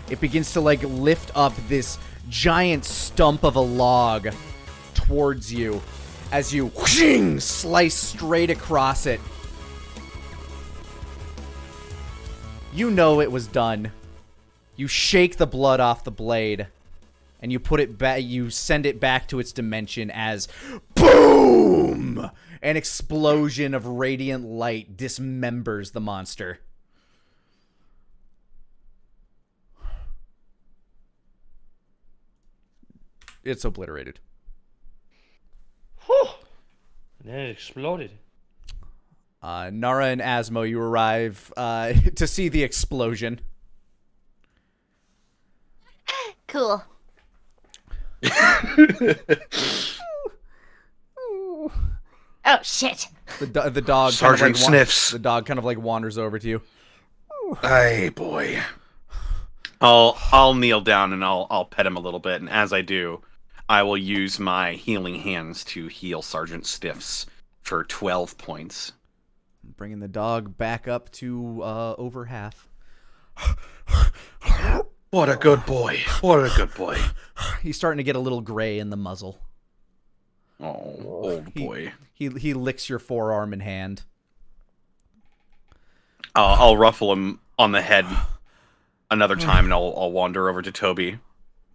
It begins to, like, lift up this giant stump of a log towards you as you whooshing, slice straight across it. You know it was done. You shake the blood off the blade, and you put it back. You send it back to its dimension as boom! An explosion of radiant light dismembers the monster. It's obliterated. And then it exploded. Nara and Asmo, you arrive to see the explosion. Cool. Oh shit. The dog Sergeant sniffs. The dog kind of like wanders over to you. Hey, boy. I'll kneel down and I'll pet him a little bit, and as I do, I will use my healing hands to heal Sergeant Stiffs for 12 points. Bringing the dog back up to over half. What a good boy. What a good boy. He's starting to get a little gray in the muzzle. Oh, old boy. He licks your forearm and hand. I'll ruffle him on the head another time, and I'll wander over to Toby.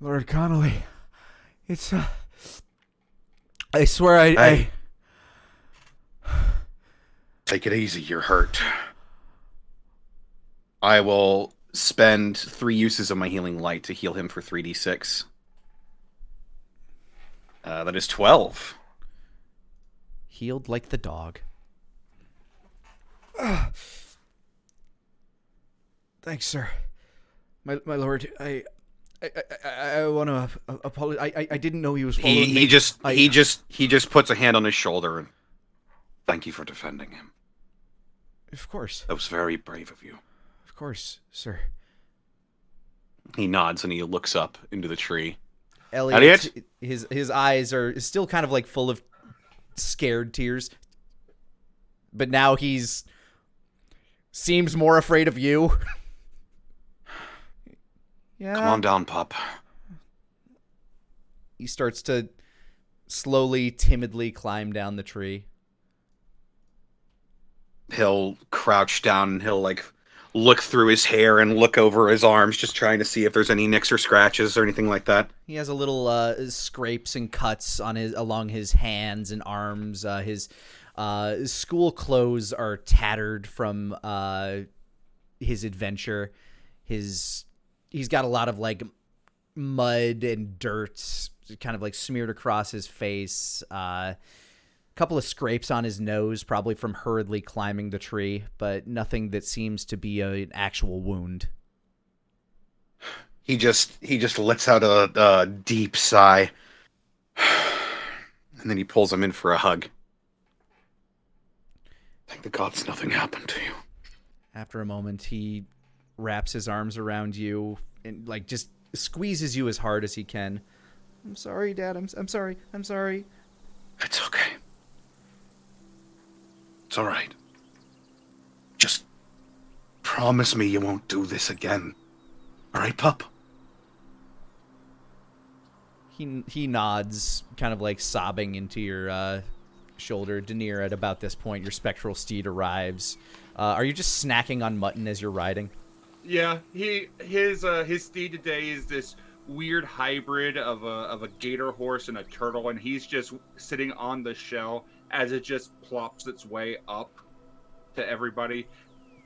Lord Connolly, it's I swear Hey. Take it easy, you're hurt. I will spend 3 uses of my healing light to heal him for 3d6. That is 12. Healed like the dog. Thanks, sir. My lord, I want to apologize. I didn't know he was following me. He just puts a hand on his shoulder and thank you for defending him. Of course. That was very brave of you. Of course, sir. He nods and he looks up into the tree. Elliot, his eyes are still kind of like full of scared tears. But now he's seems more afraid of you. Yeah. Come on down, pup. He starts to slowly, timidly climb down the tree. He'll crouch down and he'll like look through his hair and look over his arms, just trying to see if there's any nicks or scratches or anything like that. He has a little scrapes and cuts on along his hands and arms. His school clothes are tattered from his adventure. He's got a lot of like mud and dirt kind of like smeared across his face. Couple of scrapes on his nose, probably from hurriedly climbing the tree, but nothing that seems to be an actual wound. He just lets out a deep sigh, And then he pulls him in for a hug. Thank the gods nothing happened to you. After a moment, he wraps his arms around you and like just squeezes you as hard as he can. I'm sorry, Dad. I'm sorry. I'm sorry. It's okay. It's all right. Just promise me you won't do this again. All right, pup? He nods, kind of like sobbing into your shoulder. Denier, at about this point, your spectral steed arrives. Are you just snacking on mutton as you're riding? Yeah, his steed today is this weird hybrid of a gator horse and a turtle, and he's just sitting on the shell as it just plops its way up to everybody.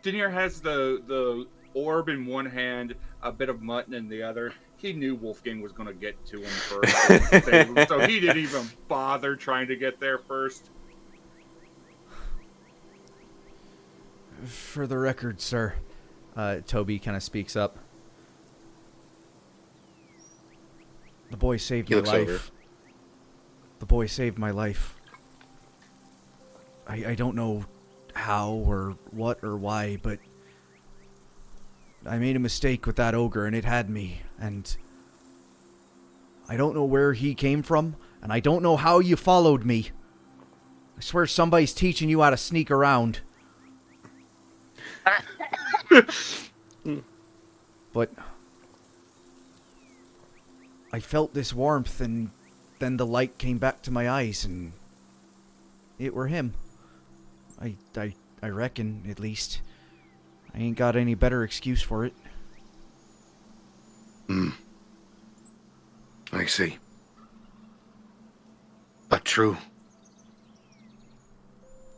Denier has the orb in one hand, a bit of mutton in the other. He knew Wolfgang was going to get to him first, so he didn't even bother trying to get there first. For the record, sir, Toby kind of speaks up. The boy saved my life. Over. The boy saved my life. I don't know how or what or why, but I made a mistake with that ogre and it had me, and I don't know where he came from, and I don't know how you followed me. I swear somebody's teaching you how to sneak around. But I felt this warmth, and then the light came back to my eyes, and it were him. I reckon, at least. I ain't got any better excuse for it. I see. But true.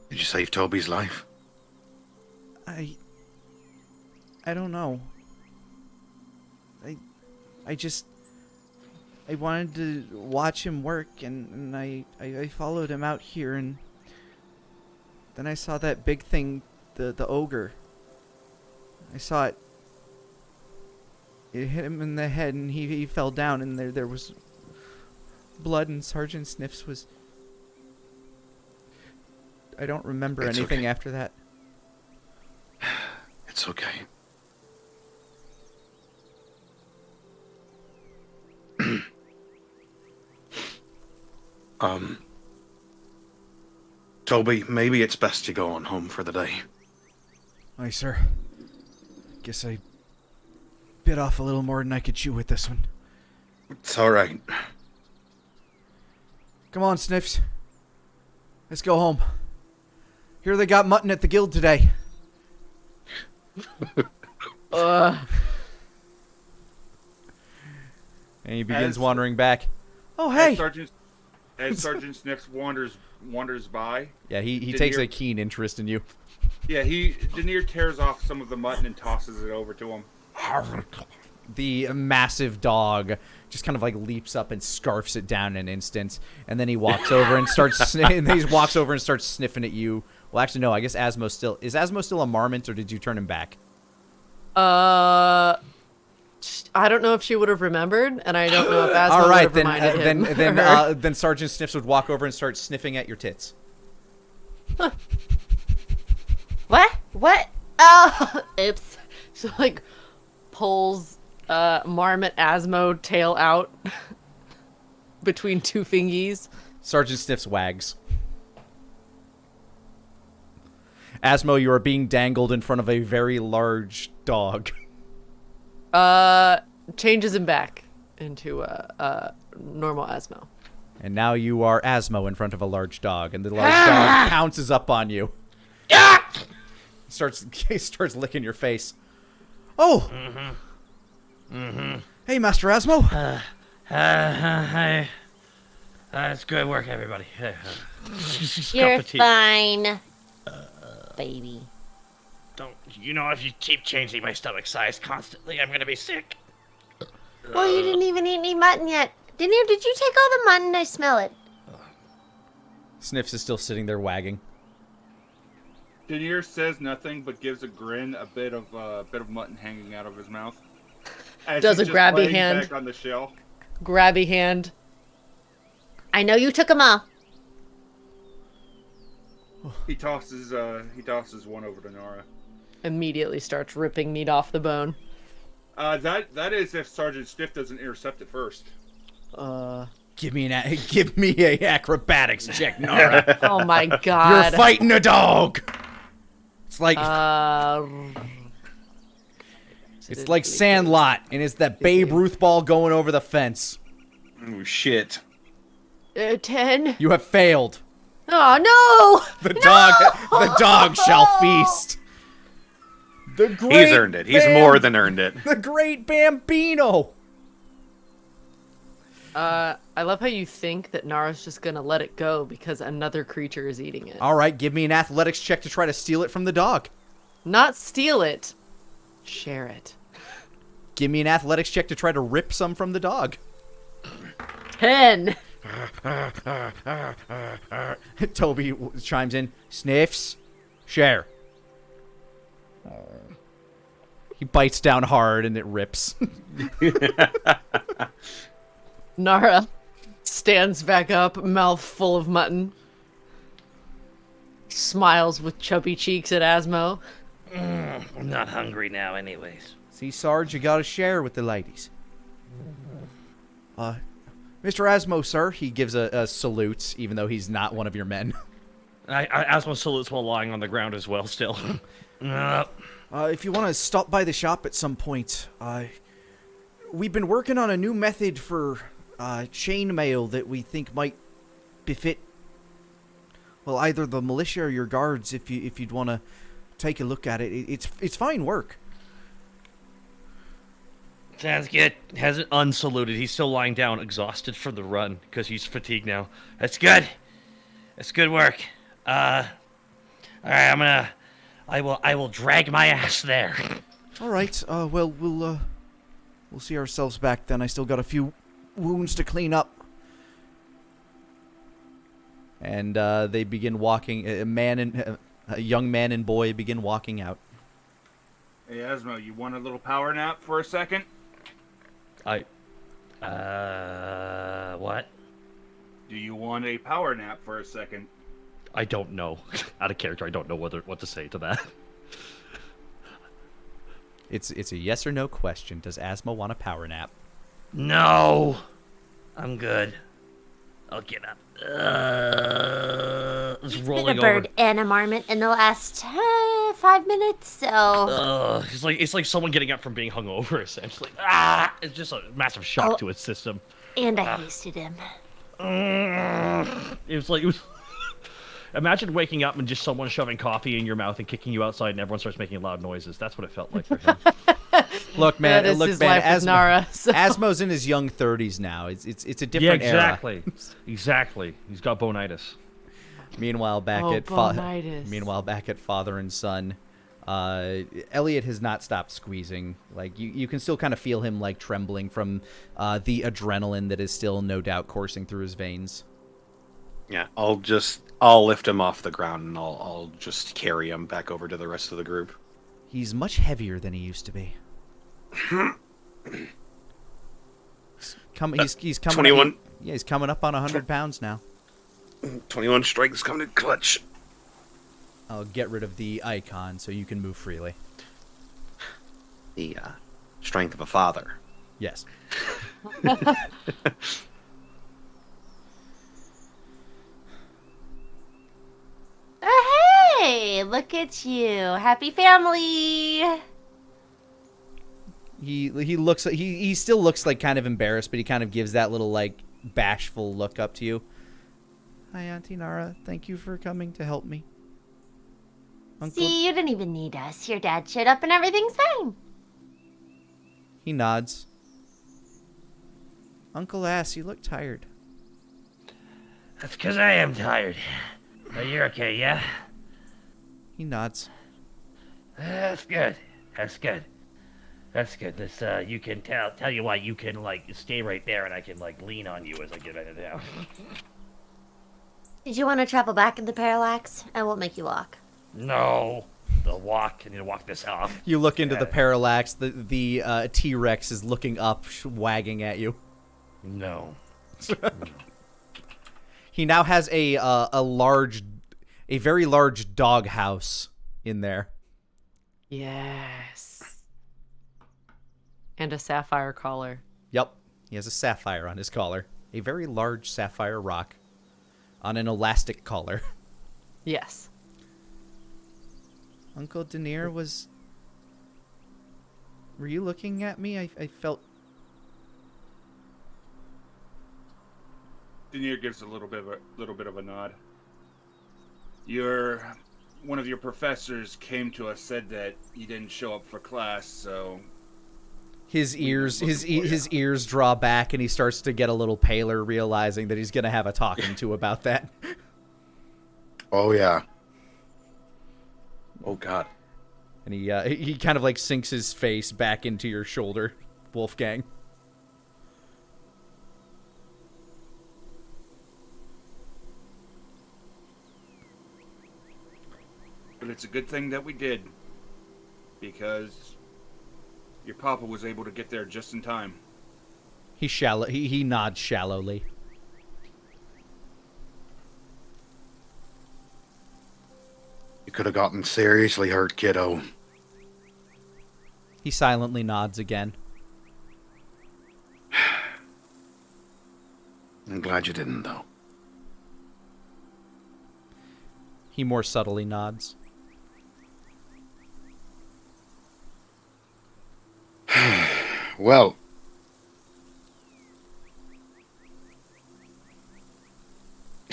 Did you save Toby's life? I don't know. I wanted to watch him work, and I followed him out here, and then I saw that big thing, the ogre. I saw it. It hit him in the head, and he fell down, and there was blood, and Sergeant Sniffs was... I don't remember It's anything okay. after that. It's okay. Toby, maybe it's best you go on home for the day. Aye, sir. Guess I bit off a little more than I could chew with this one. It's all right. Come on, Sniffs. Let's go home. Here they got mutton at the guild today. And he begins wandering back. Oh, hey! As Sergeant Sniffs wanders by. Yeah, he takes a keen interest in you. Yeah, Denier tears off some of the mutton and tosses it over to him. The massive dog just kind of like leaps up and scarfs it down in an instant, and then he walks over and starts sniffing at you. Well, actually, no. I guess Asmo's still is still a marmot, or did you turn him back? I don't know if she would have remembered, and I don't know if Asmo All would right, have reminded him. then Sergeant Sniffs would walk over and start sniffing at your tits. What? Oh, oops. So like pulls Marmot Asmo tail out between two fingies. Sergeant Sniffs wags. Asmo, you are being dangled in front of a very large dog. Changes him back into normal Asmo. And now you are Asmo in front of a large dog, and the large dog pounces up on you. He starts licking your face. Oh! Hey, Master Asmo! Hi. It's good work, everybody. You're fine, baby. Don't you know if you keep changing my stomach size constantly, I'm gonna be sick. Well, you didn't even eat any mutton yet. Did you take all the mutton? I smell it. Sniffs is still sitting there wagging. Denier says nothing but gives a grin, a bit of mutton hanging out of his mouth. As Does he's a just grabby laying hand. back on the shell. Grabby hand. I know you took them all. He tosses one over to Nara. Immediately starts ripping meat off the bone. That is if Sergeant Stiff doesn't intercept it first. Give me a acrobatics check, Nara. Oh my god. You're fighting a dog. It's like it's like Sandlot, and it's that Babe Ruth ball going over the fence. Oh shit. 10. You have failed. Oh no! The dog shall feast. The great He's earned it. He's more than earned it. The great Bambino. I love how you think that Nara's just gonna let it go because another creature is eating it. All right, give me an athletics check to try to steal it from the dog. Not steal it. Share it. Give me an athletics check to try to rip some from the dog. 10. Toby chimes in. Sniffs. Share. He bites down hard and it rips. Nara stands back up, mouth full of mutton. Smiles with chubby cheeks at Asmo. I'm not hungry now, anyways. See, Sarge, you gotta share with the ladies. Mr. Asmo, sir, he gives a salute, even though he's not one of your men. Asmo salutes while lying on the ground as well, still. If you want to stop by the shop at some point, we've been working on a new method for chainmail that we think might befit, well, either the militia or your guards. If you'd want to take a look at it, it's fine work. Sounds good. Hasn't unsaluted. He's still lying down, exhausted from the run, because he's fatigued now. That's good. That's good work. Alright, I will drag my ass there. All right. Well, we'll see ourselves back then. I still got a few wounds to clean up. And they begin walking. A young man and boy begin walking out. Hey, Asmo, you want a little power nap for a second? What? Do you want a power nap for a second? I don't know. Out of character, I don't know what to say to that. It's a yes or no question. Does Asmo want a power nap? No. I'm good. I'll get up. Just Been rolling a bird over. and a marmot in the last 5 minutes, so... It's like someone getting up from being hungover, essentially. It's just a massive shock Oh. to its system. And I hasted him. It was. Imagine waking up and just someone shoving coffee in your mouth and kicking you outside, and everyone starts making loud noises. That's what it felt like for him. Look, man. That is Look, his man. life with Nara. So. Asmo's in his young 30s now. It's a Yeah, different era. exactly. He's got bonitis. Meanwhile, back at father and son, Elliot has not stopped squeezing. Like you can still kind of feel him like trembling from the adrenaline that is still no doubt coursing through his veins. Yeah, I'll lift him off the ground and I'll just carry him back over to the rest of the group. He's much heavier than he used to be. He's coming. 21. He's coming up on 100 pounds now. 21 strikes coming to clutch. I'll get rid of the icon so you can move freely. The strength of a father. Yes. Oh, hey! Look at you. Happy family! He looks like he still looks like kind of embarrassed, but he kind of gives that little like bashful look up to you. Hi, Auntie Nara. Thank you for coming to help me. Uncle... See, you didn't even need us. Your dad showed up and everything's fine. He nods. Uncle Ass, you look tired. That's because I am tired. But you're okay, yeah? He nods. That's good. That's good. That's good. This, you can tell you why you can, like, stay right there and I can, like, lean on you as I get it down. Did you want to travel back in the parallax? I won't make you walk. No. The walk. I need to walk this off. You look into the parallax. The T-Rex is looking up, wagging at you. No. He now has a very large dog house in there. Yes. And a sapphire collar. Yep, he has a sapphire on his collar. A very large sapphire rock on an elastic collar. Yes. Uncle Denier was... Were you looking at me? I felt... Denier gives a little bit of a nod. One of your professors came to us, said that you didn't show up for class, so his ears draw back, and he starts to get a little paler, realizing that he's gonna have a talking to about that. Oh yeah. Oh God. And he kind of like sinks his face back into your shoulder, Wolfgang. But it's a good thing that we did, because your papa was able to get there just in time. He nods shallowly. You could have gotten seriously hurt, kiddo. He silently nods again. I'm glad you didn't, though. He more subtly nods. Well,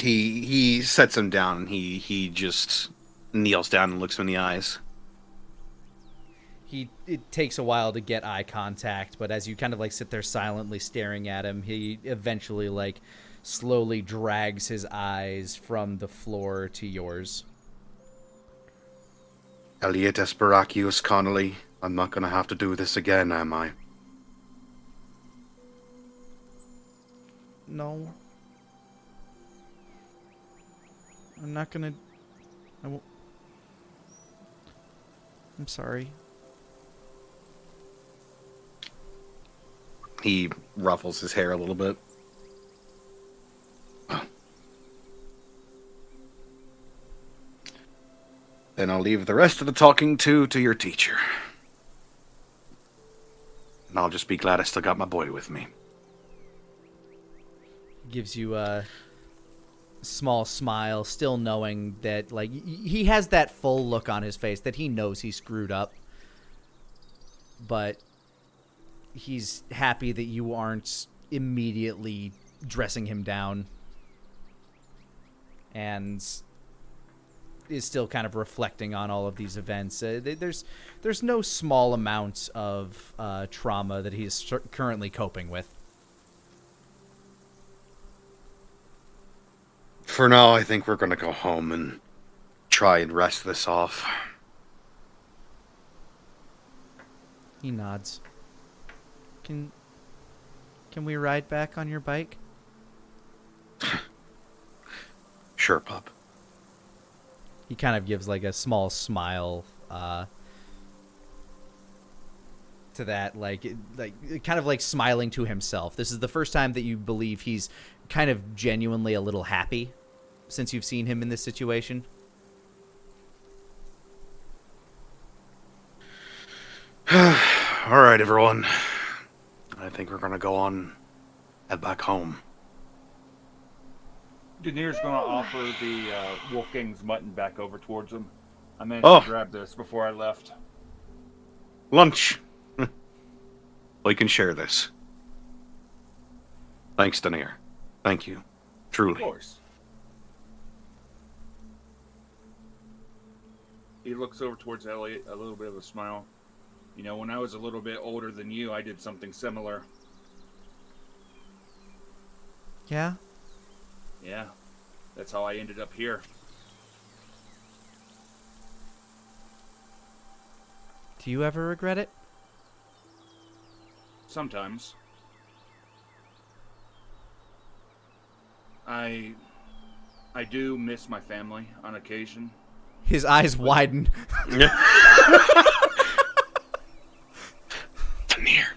He sets him down and he just kneels down and looks him in the eyes. It takes a while to get eye contact, but as you kind of like sit there silently staring at him, he eventually like slowly drags his eyes from the floor to yours. Elliot Esperacius Connolly, I'm not going to have to do this again, am I? No. I'm not gonna... I won't... I'm sorry. He ruffles his hair a little bit. Then I'll leave the rest of the talking to your teacher. And I'll just be glad I still got my boy with me. Gives you a small smile, still knowing that, like, he has that full look on his face that he knows he screwed up. But he's happy that you aren't immediately dressing him down. And is still kind of reflecting on all of these events. There's no small amount of trauma that he's currently coping with. For now, I think we're going to go home and try and rest this off. He nods. Can we ride back on your bike? Sure, pup. He kind of gives like a small smile to that, like kind of like smiling to himself. This is the first time that you believe he's kind of genuinely a little happy since you've seen him in this situation. All right, everyone. I think we're going to go on, head back home. Denier's going to offer the Wolfgang's mutton back over towards him. I managed to grab this before I left. Lunch. Well, you can share this. Thanks, Denier. Thank you. Truly. Of course. He looks over towards Elliot, a little bit of a smile. You know, when I was a little bit older than you, I did something similar. Yeah? Yeah, that's how I ended up here. Do you ever regret it? Sometimes. I do miss my family on occasion. His eyes widen. Danir.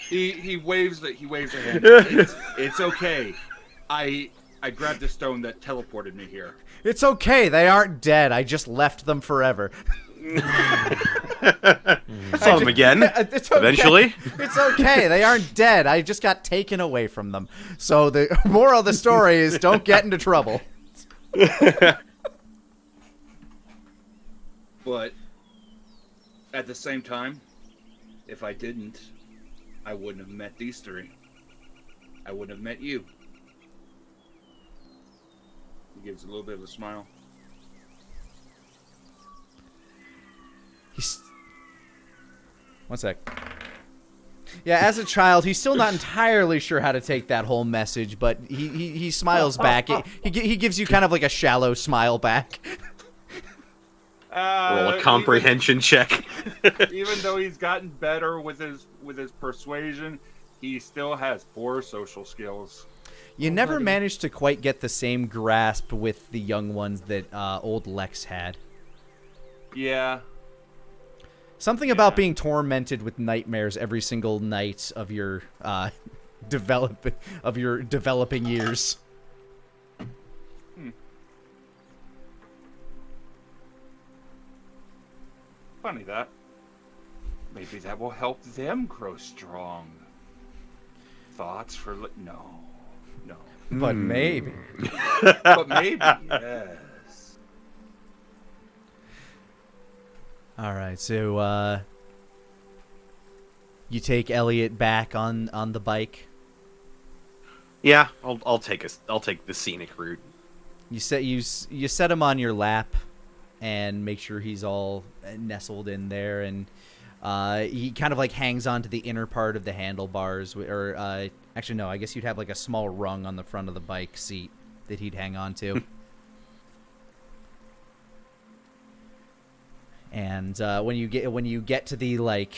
He waves a hand. It's okay. I grabbed the stone that teleported me here. It's okay. They aren't dead. I just left them forever. Saw him again. It's okay. Eventually. It's okay. They aren't dead. I just got taken away from them. So the moral of the story is don't get into trouble. But at the same time, if I didn't, I wouldn't have met these three. I wouldn't have met you. He gives a little bit of a smile. One sec. Yeah, as a child, he's still not entirely sure how to take that whole message, but he smiles back. He gives you kind of like a shallow smile back. Roll a comprehension check. Even though he's gotten better with his persuasion, he still has poor social skills. You never managed to quite get the same grasp with the young ones that old Lex had. Yeah. Something about being tormented with nightmares every single night of your developing years. Funny that. Maybe that will help them grow strong. Thoughts for no. But maybe. But maybe, yes. All right, so you take Elliot back on the bike. Yeah, I'll take the scenic route. You set him on your lap, and make sure he's all nestled in there, and he kind of like hangs onto the inner part of the handlebars, or actually no, I guess you'd have like a small rung on the front of the bike seat that he'd hang on to. And when you get to the like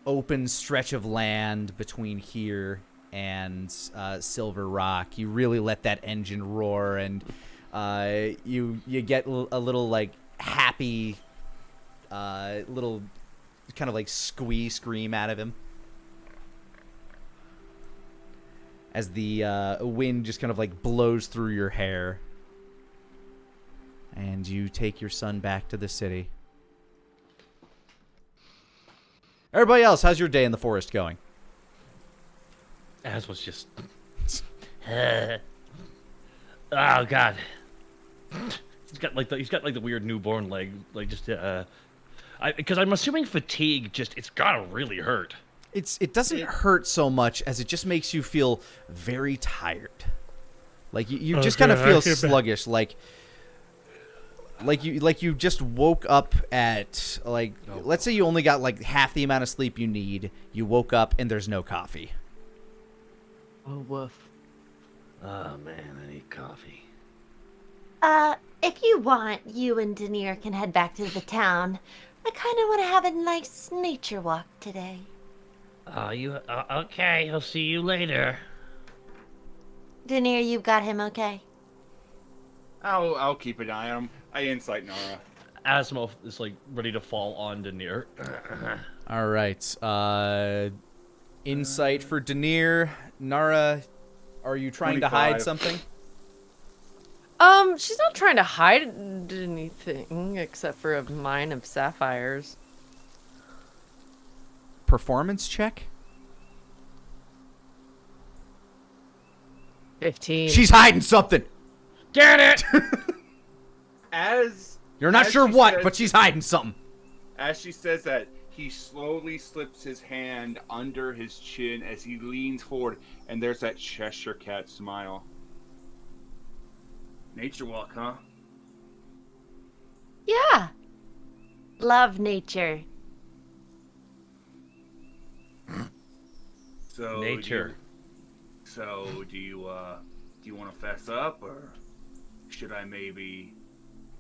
open stretch of land between here and Silver Rock, you really let that engine roar, and you get a little like happy little kind of like squee scream out of him as the wind just kind of like blows through your hair, and you take your son back to the city. Everybody else, how's your day in the forest going? As was just. Oh God. He's got like the weird newborn leg, like just because I'm assuming fatigue it's gotta really hurt. It doesn't hurt so much as it just makes you feel very tired. Like you just kind of feel sluggish, like you just woke up at let's say you only got like half the amount of sleep you need. You woke up and there's no coffee. Oh, woof. Oh man, I need coffee. If you want, you and Danir can head back to the town. I kind of want to have a nice nature walk today. Okay, I'll see you later. Danir, you got him okay? I'll keep an eye on him. I insight Nara. Asimov is like ready to fall on Danir. All right. Insight for Danir. Nara, are you trying to hide 25. something? She's not trying to hide anything except for a mine of sapphires. Performance check? 15. She's hiding something. Get it! You're not as sure she what, says- but she's hiding something. As she says that, he slowly slips his hand under his chin as he leans forward, and there's that Cheshire Cat smile. Nature walk, huh? Yeah. Love nature. So Nature. Do you want to fess up, or should I maybe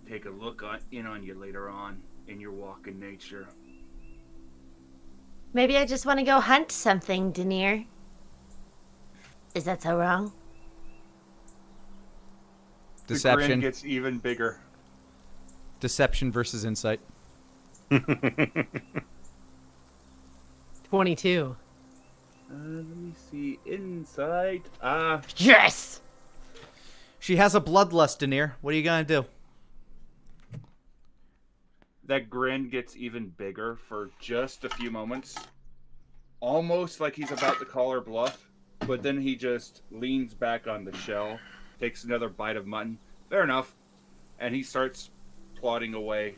take a look in on you later on in your walk in nature? Maybe I just want to go hunt something, Denier. Is that so wrong? The Deception. grin gets even bigger. Deception versus insight. 22. Let me see. Insight. Yes! She has a bloodlust, Denier. What are you gonna do? That grin gets even bigger for just a few moments. Almost like he's about to call her bluff, but then he just leans back on the shell, takes another bite of mutton. Fair enough. And he starts plodding away,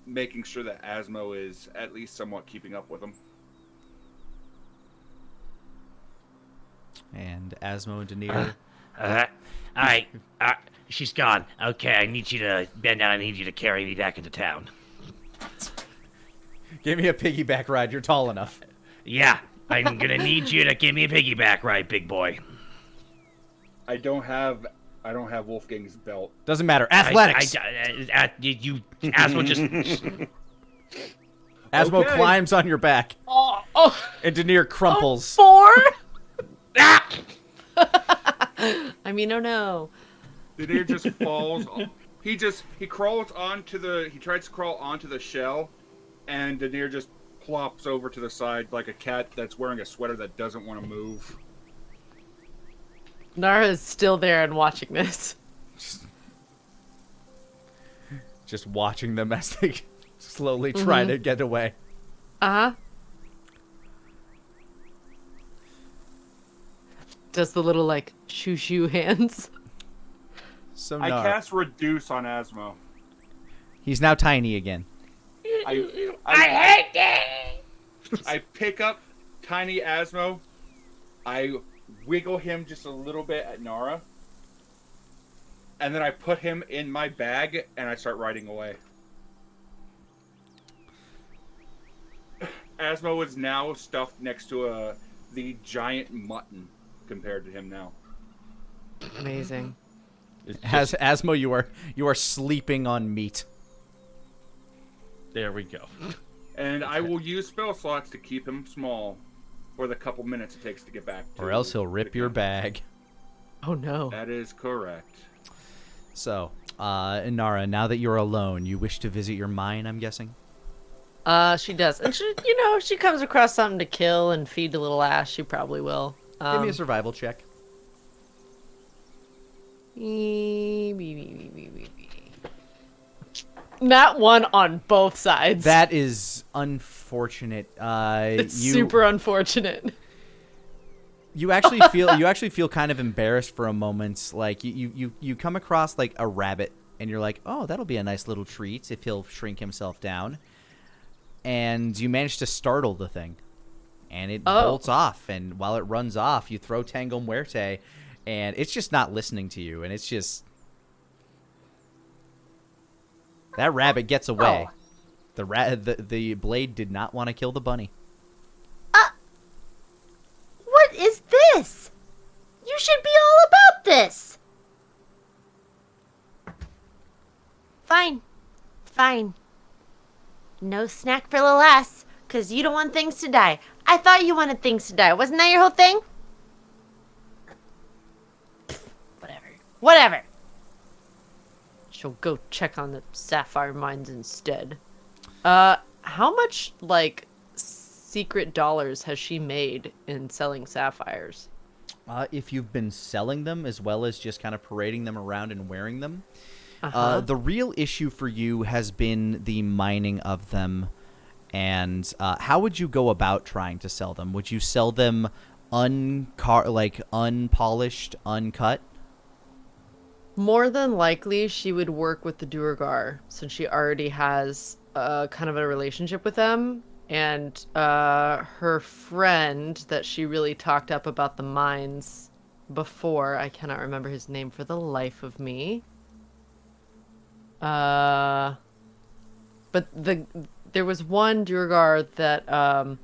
making sure that Asmo is at least somewhat keeping up with him. And Asmo and Denier. Alright, she's gone. Okay, I need you to bend down. I need you to carry me back into town. Give me a piggyback ride. You're tall enough. Yeah, I'm gonna need you to give me a piggyback ride, big boy. I don't have Wolfgang's belt. Doesn't matter. Athletics. Asmo just. Asmo Okay. climbs on your back, Oh, and Denier crumples. 4? Ah! I mean, oh no. The deer just falls. He tries to crawl onto the shell, and the deer just plops over to the side like a cat that's wearing a sweater that doesn't want to move. Nara is still there and watching this. Just watching them as they slowly try to get away. Uh-huh. Does the little, like, shoo-shoo hands. So I Nara. cast Reduce on Asmo. He's now tiny again. I hate this! I pick up tiny Asmo. I wiggle him just a little bit at Nara. And then I put him in my bag and I start riding away. Asmo is now stuffed next to the giant mutton compared to him now. Amazing. As Asmo, you are sleeping on meat. There we go. And I will use spell slots to keep him small for the couple minutes it takes to get back to Or else he'll rip the your camp. bag. Oh no. That is correct. So, Nara, now that you're alone, you wish to visit your mine, I'm guessing? She does. And she, if she comes across something to kill and feed a little ass, she probably will. Give me a survival check. Not one on both sides. That is unfortunate. It's super unfortunate. You actually feel kind of embarrassed for a moment. Like you come across like a rabbit and you're like, oh, that'll be a nice little treat if he'll shrink himself down. And you manage to startle the thing, and it bolts off. And while it runs off, you throw Tango Muerte, and it's just not listening to you. And it's just that rabbit gets away. The blade did not want to kill the bunny. What is this? You should be all about this. Fine. No snack for little ass, because you don't want things to die. I thought you wanted things to die. Wasn't that your whole thing? Whatever. She'll go check on the sapphire mines instead. How much, like, secret dollars has she made in selling sapphires? If you've been selling them as well as just kind of parading them around and wearing them, the real issue for you has been the mining of them. And how would you go about trying to sell them? Would you sell them unpolished, uncut? More than likely, she would work with the Duergar, since she already has kind of a relationship with them. And her friend that she really talked up about the mines before, I cannot remember his name for the life of me. But there was one Duergar that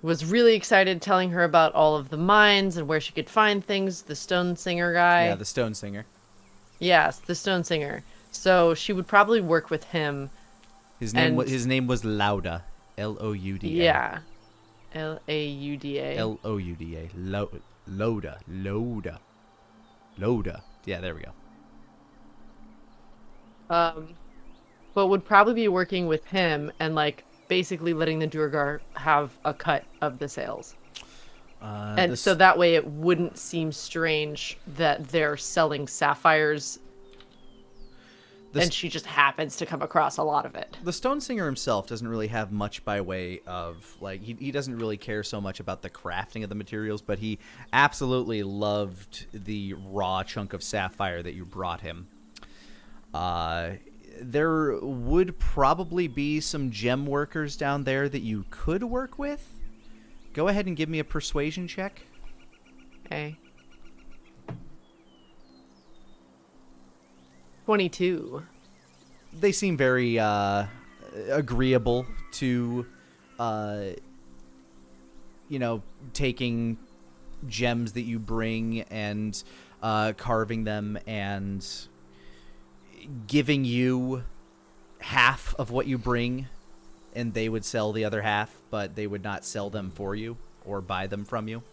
was really excited telling her about all of the mines and where she could find things. The stone singer guy. Yeah, the stone singer. Yes, the stone singer. So she would probably work with him. His name was Lauda. Louda. Yeah. Lauda. Louda. Loda. Yeah, there we go. But would probably be working with him and like basically letting the Duergar have a cut of the sales. And so that way it wouldn't seem strange that they're selling sapphires and she just happens to come across a lot of it. The stone singer himself doesn't really have much by way of, like, he doesn't really care so much about the crafting of the materials, but he absolutely loved the raw chunk of sapphire that you brought him. There would probably be some gem workers down there that you could work with. Go ahead and give me a persuasion check. Okay. 22. They seem very agreeable to, taking gems that you bring and carving them and giving you half of what you bring, and they would sell the other half, but they would not sell them for you or buy them from you.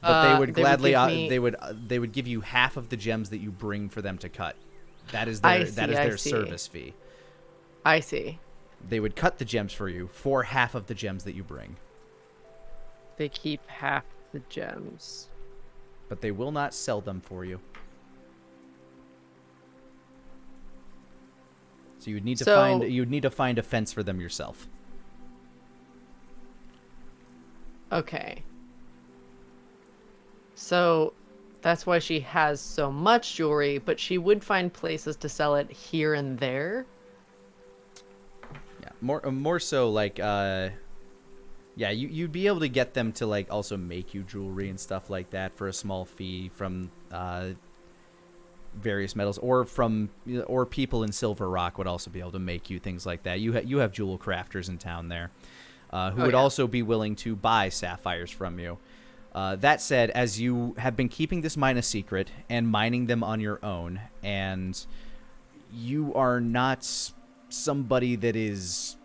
But they would gladly they would give you half of the gems that you bring for them to cut. That is their service fee. I see. They would cut the gems for you for half of the gems that you bring. They keep half the gems. But they will not sell them for you. So you'd need to find a fence for them yourself. Okay. So that's why she has so much jewelry, but she would find places to sell it here and there. Yeah, more so like you'd be able to get them to like also make you jewelry and stuff like that for a small fee from various metals, or people in Silver Rock would also be able to make you things like that. You have jewel crafters in town there who would also be willing to buy sapphires from you. That said, as you have been keeping this mine a secret and mining them on your own, and you are not somebody that is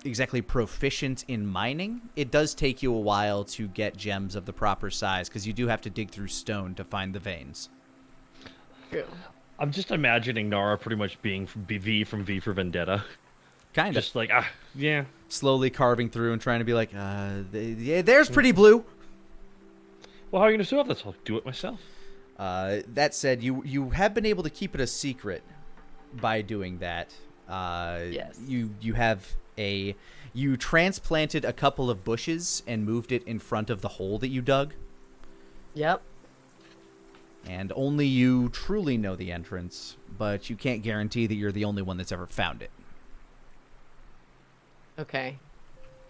exactly proficient in mining, it does take you a while to get gems of the proper size, because you do have to dig through stone to find the veins. True. I'm just imagining Nara pretty much being V from V for Vendetta. Kind of. Just like, yeah. Slowly carving through and trying to be like, there's Pretty Blue. Well, how are you going to solve this? I'll do it myself. That said, you have been able to keep it a secret by doing that. Yes. You transplanted a couple of bushes and moved it in front of the hole that you dug. Yep. And only you truly know the entrance, but you can't guarantee that you're the only one that's ever found it. Okay.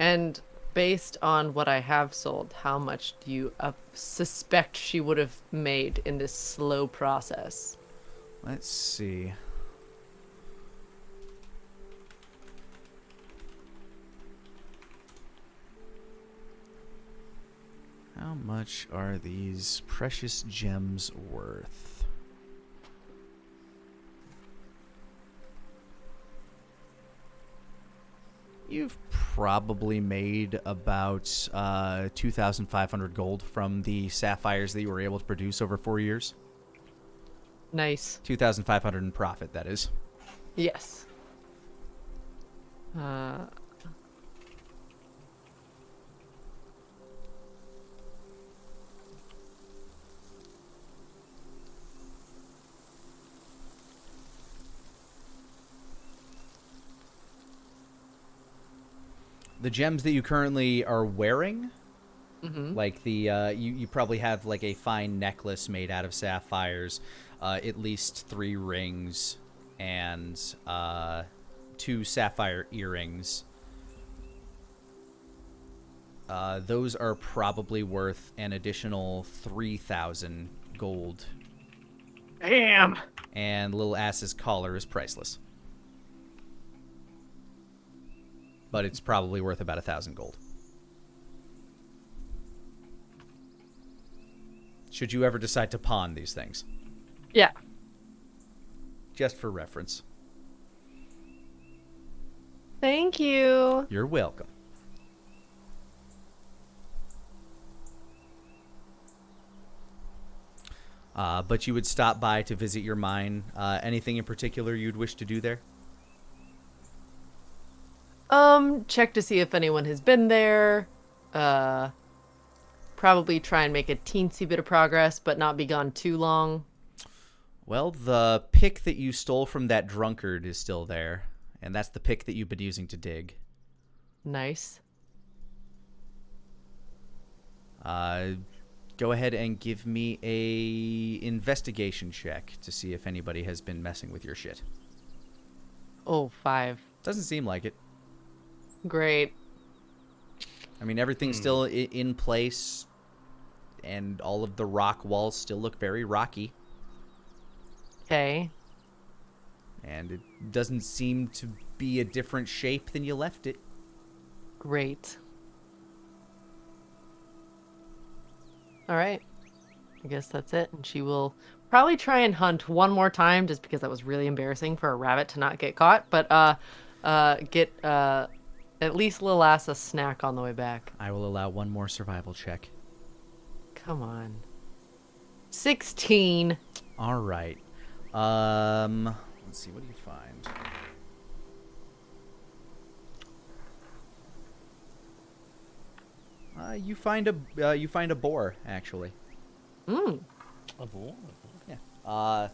And based on what I have sold, how much do you suspect she would have made in this slow process? Let's see. How much are these precious gems worth? You've probably made about 2,500 gold from the sapphires that you were able to produce over 4 years. Nice. 2,500 in profit, that is. Yes. The gems that you currently are wearing, Mm-hmm. like the you probably have like a fine necklace made out of sapphires, at least 3 rings, and 2 sapphire earrings. Those are probably worth an additional 3,000 gold. Damn. And Little Ass's collar is priceless. but it's probably worth about 1,000 gold. Should you ever decide to pawn these things. Yeah. Just for reference. Thank you. You're welcome. But you would stop by to visit your mine. Anything in particular you'd wish to do there? Check to see if anyone has been there. Probably try and make a teensy bit of progress, but not be gone too long. Well, the pick that you stole from that drunkard is still there, and that's the pick that you've been using to dig. Nice. Go ahead and give me a investigation check to see if anybody has been messing with your shit. Oh, 5. Doesn't seem like it. Great. I mean, everything's still in place, and all of the rock walls still look very rocky. Okay. And it doesn't seem to be a different shape than you left it. Great. All right. I guess that's it. And she will probably try and hunt one more time, just because that was really embarrassing for a rabbit to not get caught. But get at least Lil Ass a snack on the way back. I will allow one more survival check. Come on. 16. All right. Let's see. What do you find? You find a boar, actually. Mm. A boar. Yeah.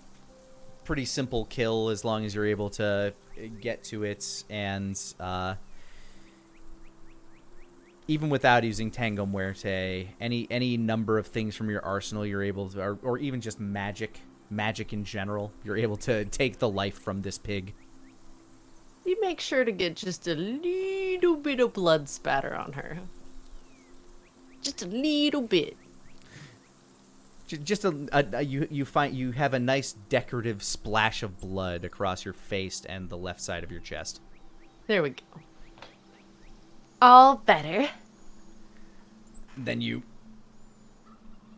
Pretty simple kill as long as you're able to get to it, and even without using Tango Muerte, any number of things from your arsenal you're able to, or even just magic in general, you're able to take the life from this pig. You make sure to get just a little bit of blood spatter on her. Just a little bit. Just you have a nice decorative splash of blood across your face and the left side of your chest. There we go. All better. Then you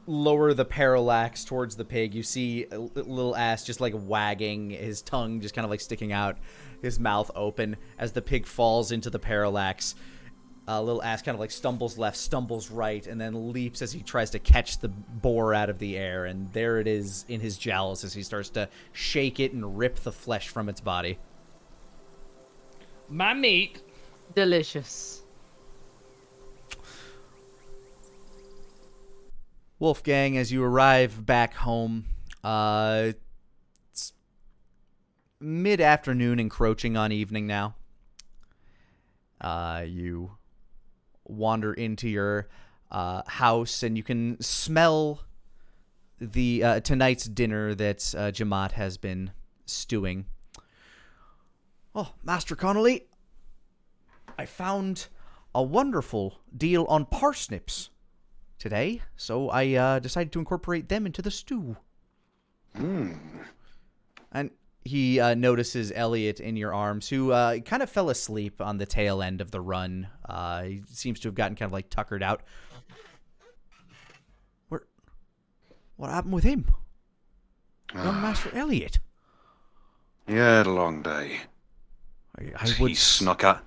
lower the parallax towards the pig. You see a little ass just like wagging, his tongue just kind of like sticking out, his mouth open as the pig falls into the parallax. Little ass kind of like stumbles left, stumbles right, and then leaps as he tries to catch the boar out of the air. And there it is in his jowls as he starts to shake it and rip the flesh from its body. My meat. Delicious. Wolfgang, as you arrive back home, it's mid-afternoon, encroaching on evening now. You wander into your house, and you can smell the tonight's dinner that Jamat has been stewing. Oh, Master Connolly, I found a wonderful deal on parsnips today, so I decided to incorporate them into the stew. And he notices Elliot in your arms, who kind of fell asleep on the tail end of the run. He seems to have gotten kind of like tuckered out. What happened with him? Young Master Elliot. He had a long day. He snuck out.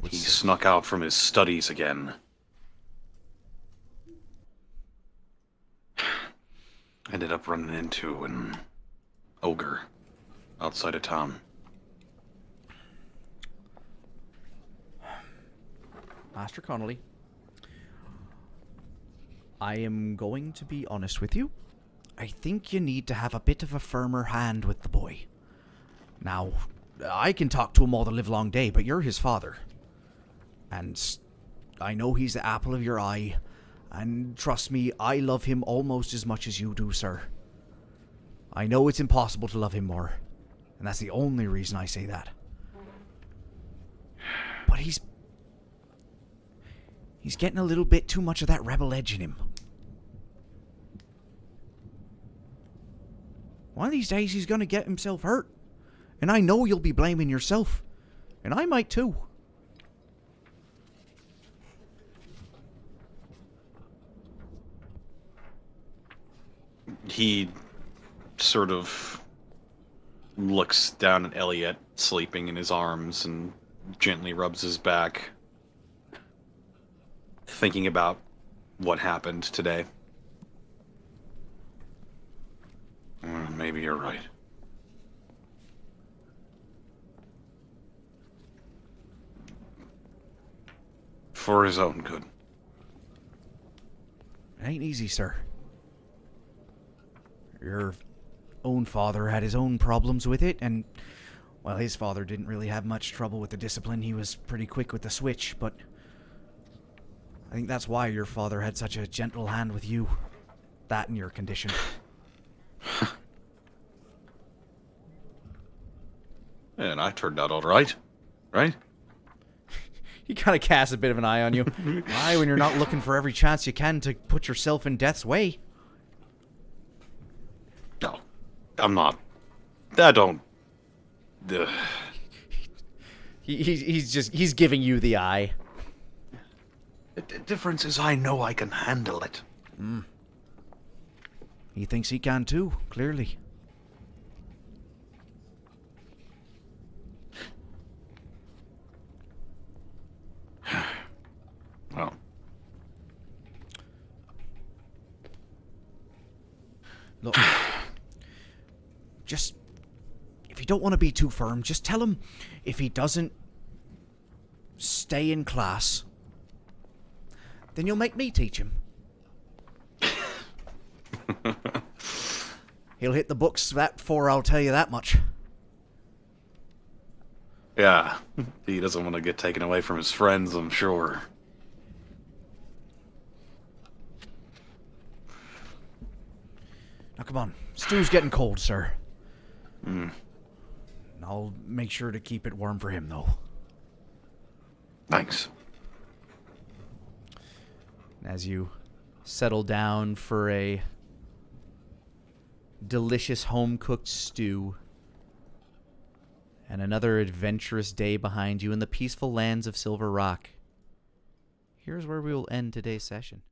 He snuck out from his studies again. Ended up running into an ogre outside of town. Master Connolly, I am going to be honest with you. I think you need to have a bit of a firmer hand with the boy. Now, I can talk to him all the livelong day, but you're his father. And I know he's the apple of your eye. And trust me, I love him almost as much as you do, sir. I know it's impossible to love him more. And that's the only reason I say that. But he's getting a little bit too much of that rebel edge in him. One of these days he's gonna get himself hurt. And I know you'll be blaming yourself. And I might too. he sort of looks down at Elliot sleeping in his arms and gently rubs his back, thinking about what happened today. Maybe you're right. For his own good. It ain't easy, sir. Your own father had his own problems with it, and, well, his father didn't really have much trouble with the discipline. He was pretty quick with the switch, but I think that's why your father had such a gentle hand with you. That and your condition. And I turned out all right. Right? He kind of casts a bit of an eye on you. Why, when you're not looking for every chance you can to put yourself in death's way? No, I'm not. I don't. He's giving you the eye. The difference is I know I can handle it. He thinks he can too, clearly. Well. Look, just, if you don't want to be too firm, just tell him if he doesn't stay in class, then you'll make me teach him. He'll hit the books that for, I'll tell you that much. Yeah, he doesn't want to get taken away from his friends, I'm sure. Now, come on. Stew's getting cold, sir. I'll make sure to keep it warm for him, though. Thanks. As you settle down for a delicious home-cooked stew and another adventurous day behind you in the peaceful lands of Silver Rock, here's where we will end today's session.